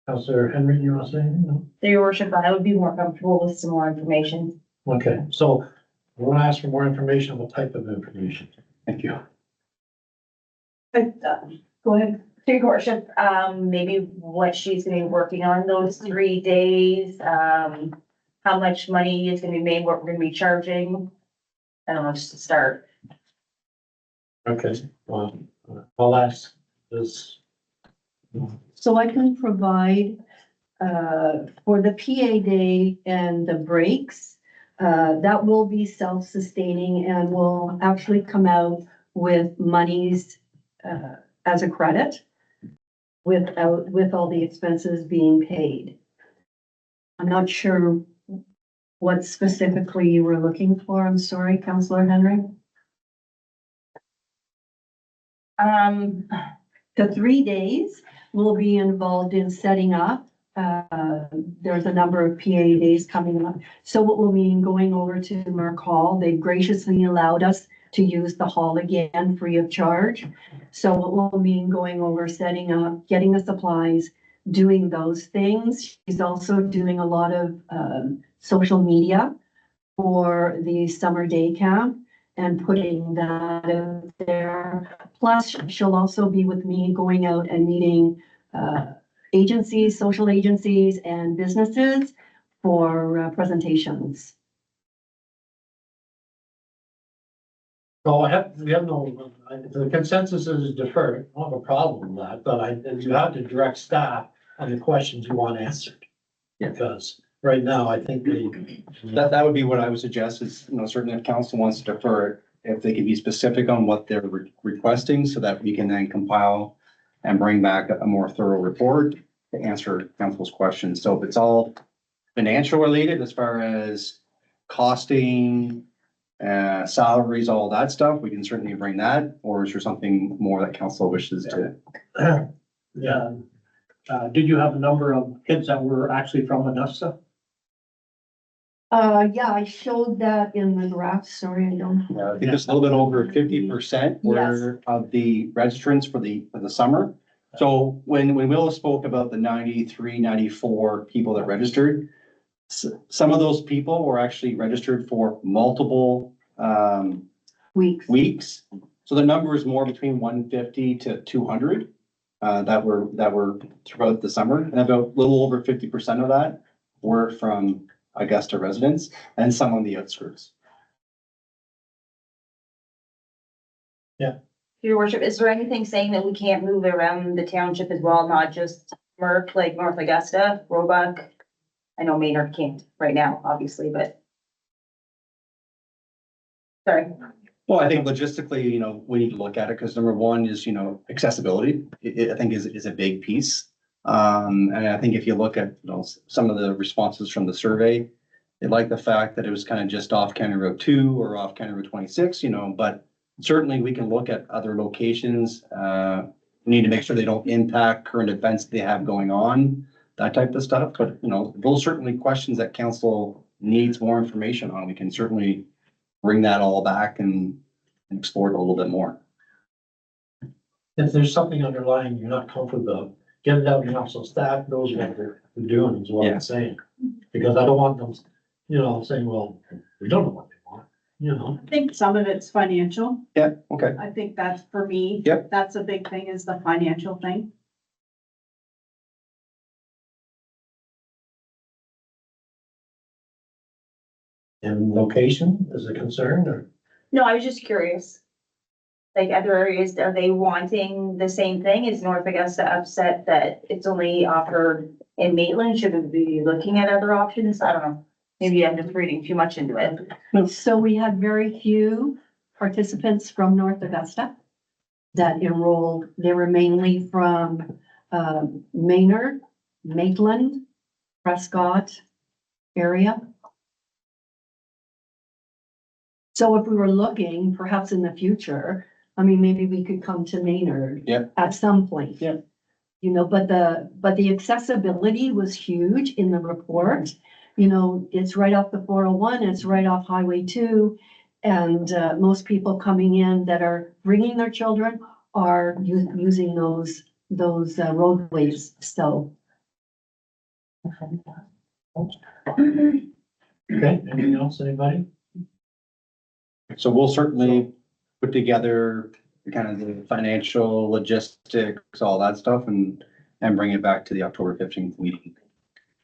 Councilor Henry, you want to say anything? No? Through your worship, I would be more comfortable with some more information. Okay, so I want to ask for more information. What type of information? Thank you. Go ahead. Through your worship, maybe what she's gonna be working on those 3 days, how much money is gonna be made, what we're gonna be charging. I don't know, just to start. Okay, well, I'll ask this. So I can provide, for the PA day and the breaks, that will be self-sustaining and will actually come out with monies, as a credit with all the expenses being paid. I'm not sure what specifically you were looking for. I'm sorry, Councillor Henry. The 3 days will be involved in setting up. There's a number of PA days coming up. So what will mean going over to Merck Hall, they graciously allowed us to use the hall again free of charge. So what will mean going over, setting up, getting the supplies, doing those things. She's also doing a lot of social media for the summer day camp. and putting that out there. Plus, she'll also be with me going out and meeting, agencies, social agencies and businesses for presentations. So we have no, the consensus is deferred, I don't have a problem with that, but you have to direct staff on the questions you want answered. Yeah. Because right now, I think That would be what I would suggest is, certainly if council wants to defer it, if they can be specific on what they're requesting so that we can then compile and bring back a more thorough report to answer council's questions. So if it's all financial related as far as costing, salaries, all that stuff, we can certainly bring that. Or is there something more that council wishes to? Yeah. Did you have a number of kids that were actually from Augusta? Yeah, I showed that in the graph. Sorry, I don't. I think it's a little bit over 50% were of the registrants for the summer. So when Willa spoke about the 93, 94 people that registered, some of those people were actually registered for multiple weeks. So the number is more between 150 to 200 that were throughout the summer, and about a little over 50% of that were from Augusta residents and some on the outskirts. Your worship, is there anything saying that we can't move around the township as well, not just Merck, like North Augusta, Roebuck? I know Maynard can't right now, obviously, but. Sorry. Well, I think logistically, we need to look at it because number one is, accessibility, I think is a big piece. And I think if you look at, some of the responses from the survey, they like the fact that it was kind of just off County Road 2 or off County Road 26, but certainly we can look at other locations. We need to make sure they don't impact current events they have going on, that type of stuff. But, those certainly questions that council needs more information on, we can certainly bring that all back and explore it a little bit more. if there's something underlying you're not comfortable with, get it out and council staff knows what they're doing is what Yeah. I'm saying. Because I don't want them, saying, well, we don't know what they want. I think some of it's financial. Yeah, okay. I think that's for me. Yep. That's a big thing is the financial thing. And location is a concern or? No, I was just curious. Like other areas, are they wanting the same thing? Is North Augusta upset that it's only offered in Maitland? Should we be looking at other options? I don't know. Maybe I'm just reading too much into it. So we had very few participants from North Augusta that enrolled. They were mainly from Maynard, Maitland, Prescott area. So if we were looking, perhaps in the future, maybe we could come to Maynard. Yep. At some point. Yep. But the accessibility was huge in the report. It's right off the 401, it's right off Highway 2. And most people coming in that are bringing their children are using those roadways, so. Okay, anything else, anybody? So we'll certainly put together kind of the financial logistics, all that stuff and bring it back to the October 15th meeting.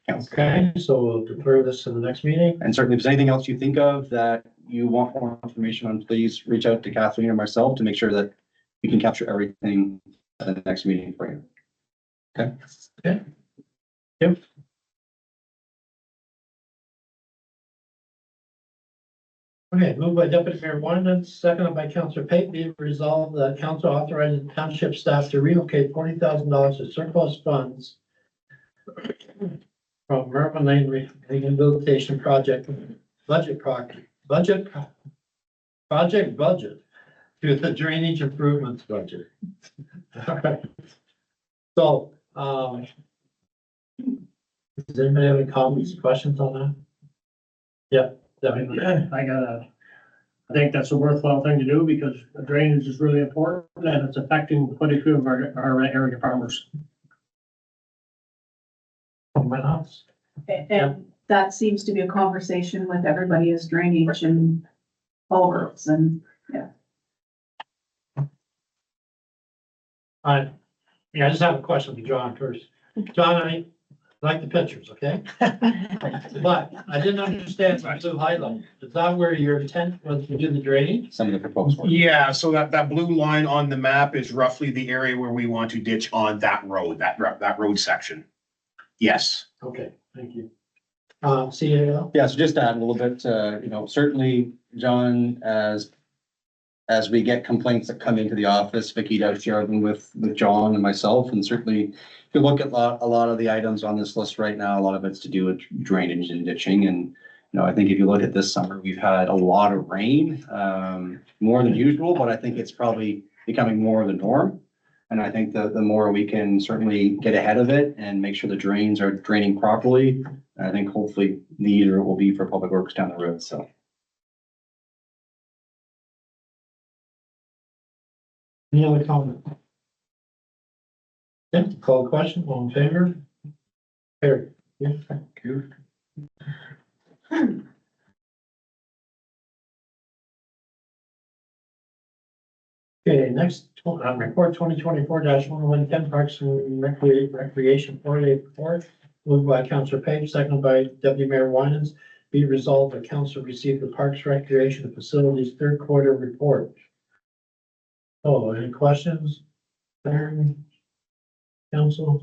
Council. Okay, so we'll defer this to the next meeting. And certainly if there's anything else you think of that you want more information on, please reach out to Kathleen or myself to make sure that we can capture everything at the next meeting for you. Okay. Okay. Yep. Okay, moved by Deputy Mayor Wyman, seconded by Councillor Pate, be it resolved that council authorizes township staff to relocate $40,000 of surplus funds from Mervyn Lane Rehabilitation Project budget to the drainage improvements budget. All right. So, does anybody have any comments, questions on that? Yeah. I think that's a worthwhile thing to do because drainage is really important and it's affecting quite a few of our area farmers. My house. And that seems to be a conversation with everybody is drainage and culverts and, I just have a question for John first. John, I like the pictures, okay? But I didn't understand the blue highlight. Is that where your intent was to do the drainage? Some of the proposed work. Yeah, so that blue line on the map is roughly the area where we want to ditch on that road, that road section. Yes. Okay, thank you. CAO? Yeah, so just to add a little bit, certainly, John, as we get complaints that come into the office, Vicky does share them with John and myself, and certainly if you look at a lot of the items on this list right now, a lot of it's to do with drainage and ditching, and I think if you look at this summer, we've had a lot of rain, more than usual, but I think it's probably becoming more of the norm. And I think the more we can certainly get ahead of it and make sure the drains are draining properly, I think hopefully the easier it will be for Public Works down the road, so. Any other comment? Okay, call the question, all in favor? Carry. Yeah, thank you. Okay, next, report 2024-111 Parks and Recreation 4-day report, moved by Councillor Page, seconded by Deputy Mayor Winans. Be resolved that council received the Parks, Recreation and Facilities third quarter report. Oh, any questions? Aaron? Council?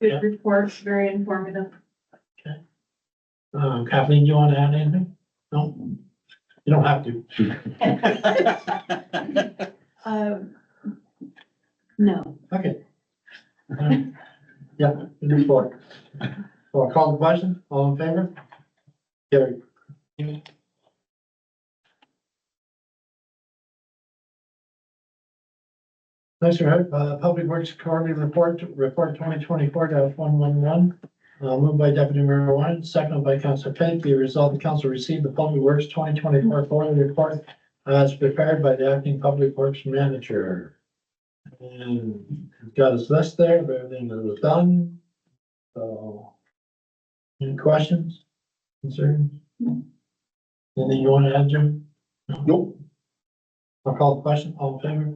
good reports, very informative. Kathleen, do you want to add anything? No? You don't have to. No. Okay. Yeah, good report. So I'll call the question, all in favor? Carried. Next, Public Works Quarterly Report 2024-111. Moved by Deputy Mayor Wine, seconded by Councillor Pate. Be resolved, the council received the Public Works 2024 quarterly report as prepared by the acting Public Works Manager. And he's got his list there of everything that was done. So, any questions, concerns? Anything you want to add, Jim? Nope. I'll call the question, all in favor?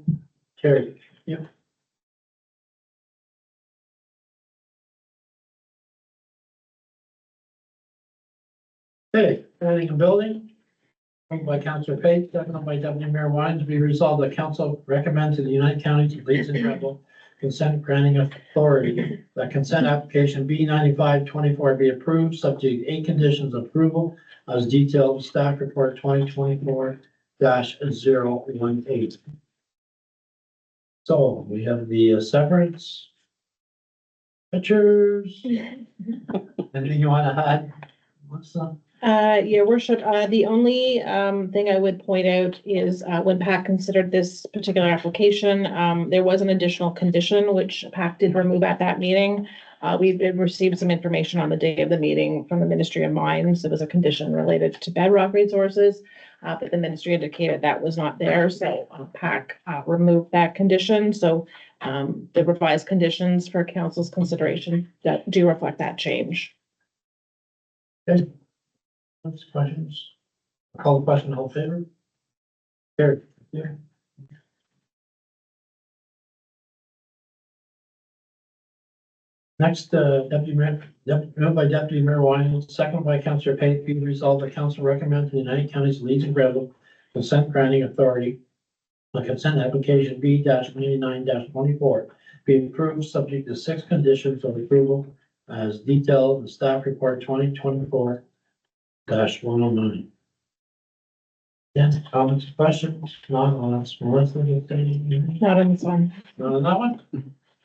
Carried. Yep. Okay, planning and building. Moved by Councillor Pate, seconded by Deputy Mayor Wines, be resolved that council recommends to the United Counties Leads and Rebel Consent Granting Authority that consent application B 9524 be approved, subject to 8 conditions of approval as detailed in staff report 2024-018. So we have the severance pictures. Anything you want to add? What's up? Your worship, the only thing I would point out is when PAC considered this particular application, there was an additional condition which PAC did remove at that meeting. We did receive some information on the day of the meeting from the Ministry of Mines. It was a condition related to bedrock resources, but the ministry indicated that was not there, so PAC removed that condition. So the revised conditions for council's consideration that do reflect that change. Okay. Those questions? I'll call the question, all in favor? Carried. Yeah. Next, moved by Deputy Mayor Wine, second by Councillor Pate, be resolved that council recommends the United Counties Leads and Rebel Consent Granting Authority, the consent application B-99-24 be approved, subject to 6 conditions of approval as detailed in staff report 2024-109. Yes, comments, questions? Not on this. Melissa, anything? Not on this one. Not on that one?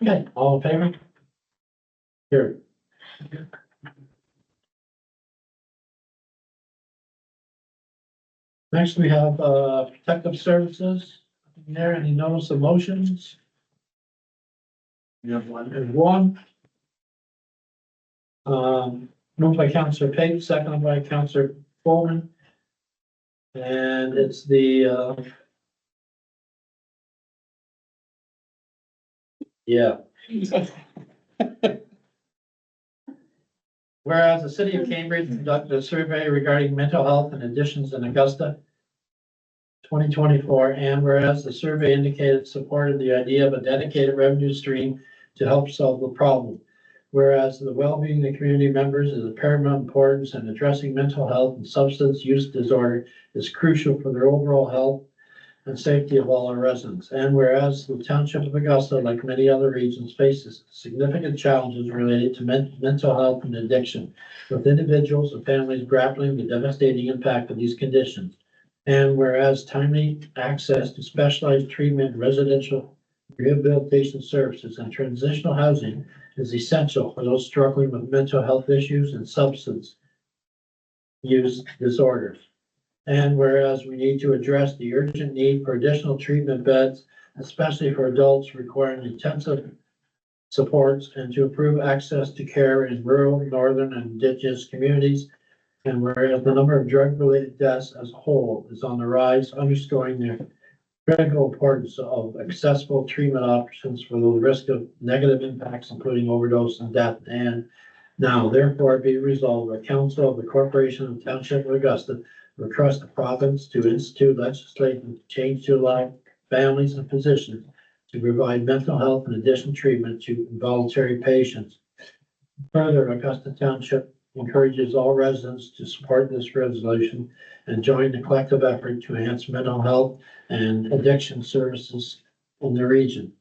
Okay, all in favor? Here. Next, we have protective services. There, any notice of motions? You have one. There's one. Moved by Councillor Pate, seconded by Councillor Coleman. And it's the Yeah. Whereas the city of Cambridge conducted a survey regarding mental health and addictions in Augusta 2024, and whereas the survey indicated support of the idea of a dedicated revenue stream to help solve the problem. Whereas the well-being of the community members is of paramount importance, and addressing mental health and substance use disorder is crucial for their overall health and safety of all our residents. And whereas the township of Augusta, like many other regions, faces significant challenges related to mental health and addiction, with individuals and families grappling with the devastating impact of these conditions. And whereas timely access to specialized treatment, residential rehabilitation services, and transitional housing is essential for those struggling with mental health issues and substance use disorders. And whereas we need to address the urgent need for additional treatment beds, especially for adults requiring intensive supports, and to improve access to care in rural, northern, and indigenous communities. And whereas the number of drug-related deaths as a whole is on the rise, underscoring the critical importance of accessible treatment options for the risk of negative impacts, including overdose and death. And now therefore be resolved by Council of the Corporation of Township of Augusta request the province to institute legislative change to allow families and physicians to provide mental health and addiction treatment to involuntary patients. Further, Augusta Township encourages all residents to support this resolution and join the collective effort to enhance mental health and addiction services in the region.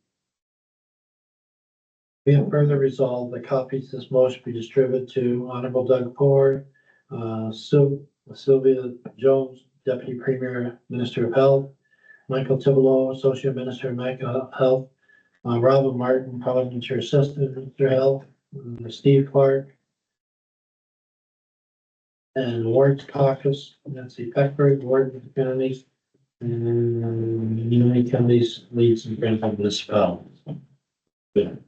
We have further resolved that copies of this motion be distributed to Honorable Doug Ford, Sylvia Jones, Deputy Premier, Minister of Health, Michael Thibodeau, Associate Minister of Mental Health, Robin Martin, Parliamentary Assistant, Minister of Health, Steve Clark, and Ward Caucus, Nancy Peckford, Ward of the Counties, and United Counties leads and Granville Municipalities. Good.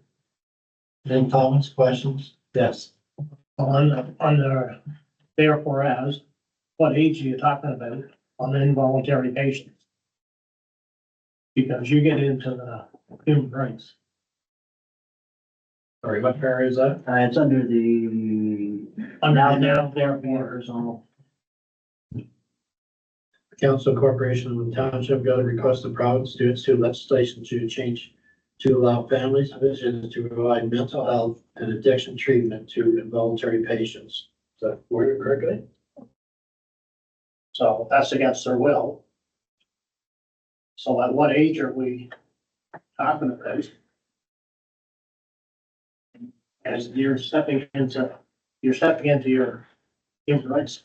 Any comments, questions? Yes. On the, therefore as, what age are you talking about on the involuntary patients? Because you get into the human rights. Sorry, what area is that? It's under the. Now, Therefore, so. Council Corporation of the Township got to request the province to institute legislation to change to allow families and visitors to provide mental health and addiction treatment to involuntary patients. Is that worded correctly? so that's against their will. So at what age are we talking about? As you're stepping into your human rights.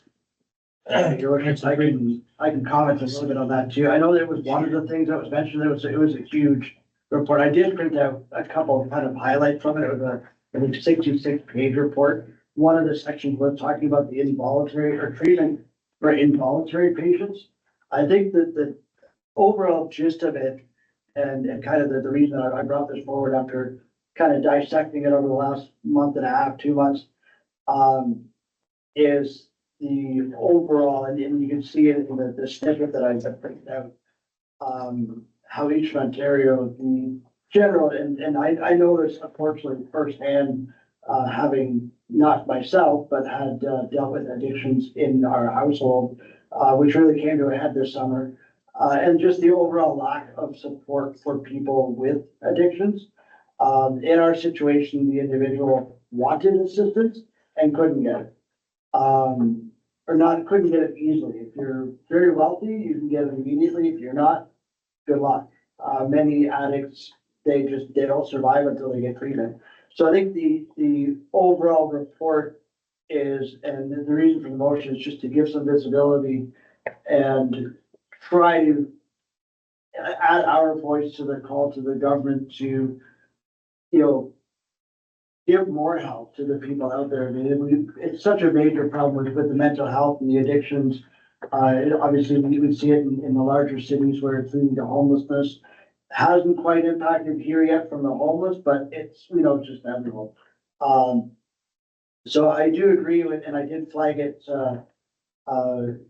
George, I can comment a little bit on that too. I know that was one of the things that was mentioned. It was a huge report. I did print out a couple of kind of highlights from it. It was I think 66-page report. One of the sections was talking about the involuntary or treatment for involuntary patients. I think that the overall gist of it and kind of the reason I brought this forward after kind of dissecting it over the last month and a half, 2 months, is the overall, and you can see it in the snippet that I've printed out, how Eastern Ontario, the general, and I know this unfortunately firsthand, having not myself, but had dealt with addictions in our household, which really came to a head this summer, and just the overall lack of support for people with addictions. In our situation, the individual wanted assistance and couldn't get it. Couldn't get it easily. If you're very wealthy, you can get it immediately. If you're not, good luck. Many addicts, they don't survive until they get treatment. So I think the overall report is, and the reason for the motion is just to give some visibility and try to add our voice to the call to the government to, give more help to the people out there. I mean, it's such a major problem with the mental health and the addictions. Obviously, we would see it in the larger cities where it's leading to homelessness. Hasn't quite impacted here yet from the homeless, but it's, just everywhere. So I do agree with, and I did flag it,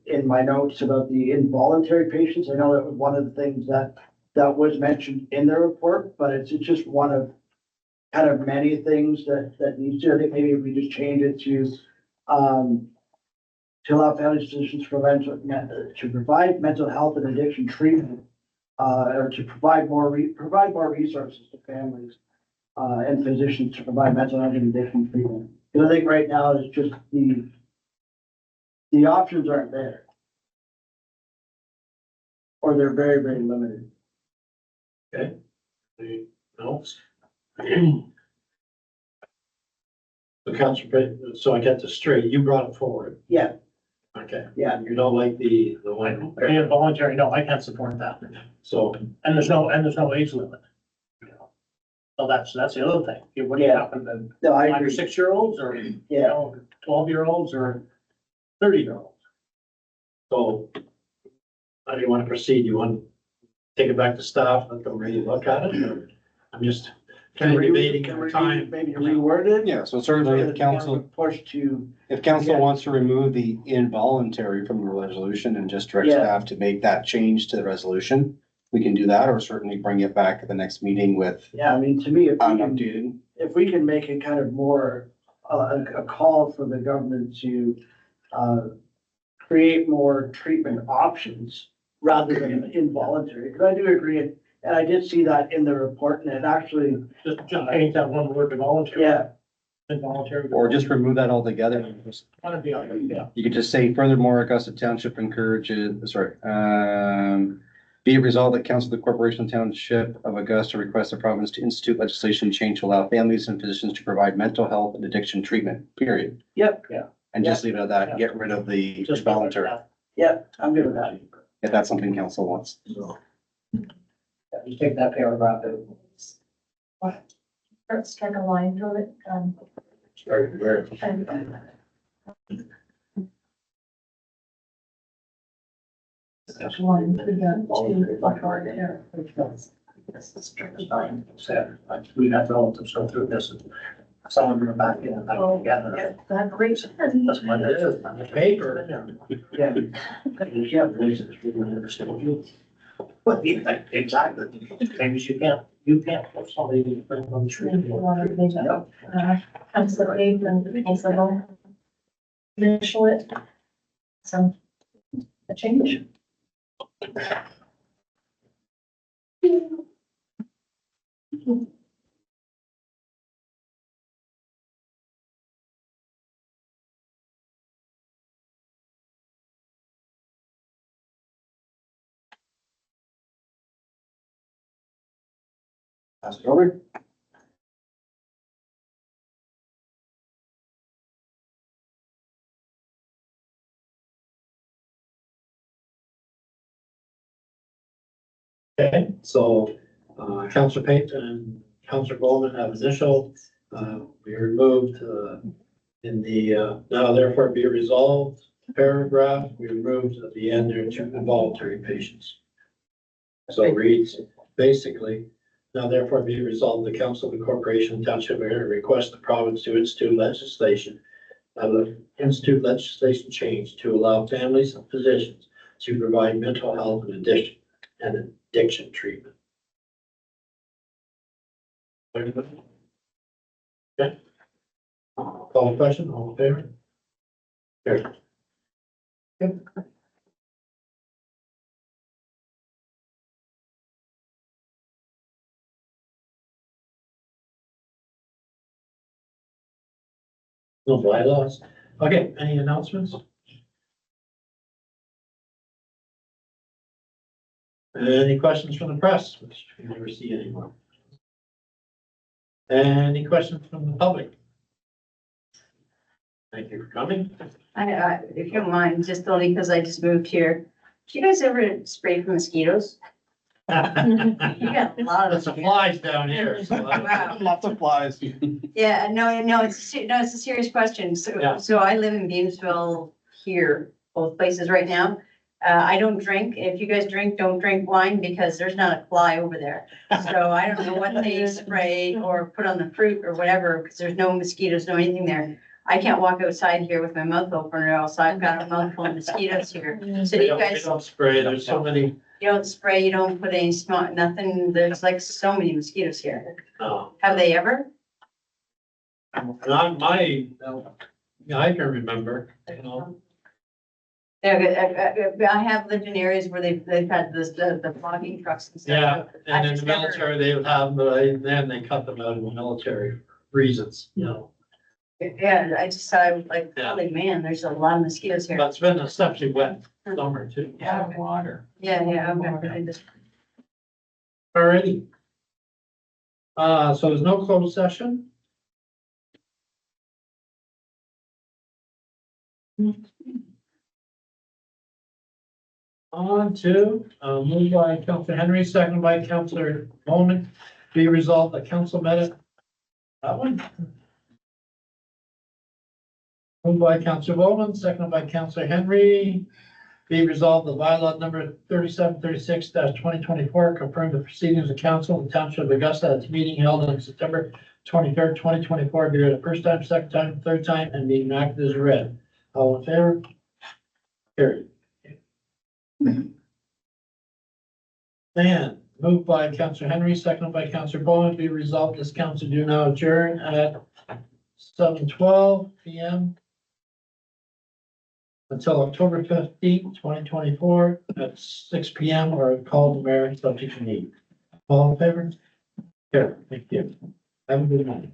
in my notes about the involuntary patients. I know that was one of the things that was mentioned in the report, but it's just one of kind of many things that needs to, I think maybe if we just change it to allow family physicians to provide mental health and addiction treatment, or to provide more resources to families, and physicians to provide mental health and addiction treatment. Because I think right now it's just the options aren't there. Or they're very, very limited. Anything else? So Councilor Payton, so I get this straight, you brought it forward. Yeah, Okay. yeah. You don't like the one, And voluntary, no, I can't support that. so, And there's no age limit. So that's the other thing. What do you happen to No, I 5 or agree. 6 year olds or, you Yeah, know, 12-year-olds or 30-year-olds? so how do you want to proceed? You want to take it back to staff, let them really look at it, or I'm just kind of debating our time. maybe reword it. Yeah, so certainly if council, Push to, if council Yeah. wants to remove the involuntary from the resolution and just direct Yeah. staff to make that change to the resolution, we can do that, or certainly bring it back at the next meeting with yeah, I mean, to me, unupdated. if we can make it kind of more, a call for the government to, create more treatment options rather than involuntary, because I do agree, and I did see that in the report, and it actually, Just change that one word to voluntary. yeah, Involuntary. Or just remove that altogether. and just- That'd be, yeah. You could just say furthermore, Augusta Township encourages, be it resolved that council of the corporation township of Augusta requests the province to institute legislation change to allow families and physicians to provide mental health and addiction treatment, period. yep, And just leave it at that, get rid of the Just voluntary, yep, I'm good with that. if that's something council wants. Just take that paragraph out. Strike a line through it, Start where? We had relatives go through this and some of them are back in and back together. That great. That's what it is. On the paper. Yeah. You can't believe it, we don't understand you. Well, yeah, exactly. Maybe you can't force somebody to bring on the tree. Councilor Abe and Councilor initial it. Some, a change. Pass it over. Okay, so, Councilor Payton and Councilor Bowman have initial, we removed, in the, now therefore be resolved paragraph, we removed at the end there 2 involuntary patients. So it reads, basically, now therefore be resolved, the council of the corporation township area request the province to institute legislation change to allow families and physicians to provide mental health and addiction treatment. Okay. Call the question, all in favor? Carried. Okay. No bylaws. Okay, any announcements? Any questions from the press, which we never see anymore? Any questions from the public? Thank you for coming. If you don't mind, just only because I just moved here. Do you guys ever spray for mosquitoes? You got a lot There's of some them. flies down here, so. Wow. Lots of flies. Yeah, no, it's a serious question. Yeah. So I live in Beamsville here, both places right now. I don't drink. If you guys drink, don't drink wine because there's not a fly over there. So I don't know what they spray or put on the fruit or whatever, because there's no mosquitoes, no anything there. I can't walk outside here with my mouth open or else I've got a mouthful of mosquitoes here. So do We you don't guys, spray, there's so many, you don't spray, you don't put any smoke, nothing. There's like so many mosquitoes here. no. Have they ever? Not my, I can remember, you know, I have lived in areas where they've had the logging trucks and stuff. yeah, I and in just the never- military, they would have, then they cut them out of the military reasons, you know. Yeah, I just thought, I was like, Yeah. holy man, there's a lot of mosquitoes here. But it's been exceptionally wet summer too. Yeah. Water. Yeah, okay. I just- Alrighty. So there's no closed session? On to, moved by Counselor Henry, seconded by Counselor Bowman, be resolved that council met it. That one? Moved by Counselor Bowman, seconded by Counselor Henry, be resolved the bylaw number 3736-2024 confirm the proceedings of council in the township of Augusta at its meeting held on September 23rd, 2024, be read the first time, second time, third time, and being enacted as read. All in favor? Carried. And moved by Counselor Henry, seconded by Counselor Bowman, be resolved this council do now adjourn at 7:12 PM until October 15th, 2024 at 6 PM or call the mayor subject to need. All in favor? Here, thank you. Have a good night.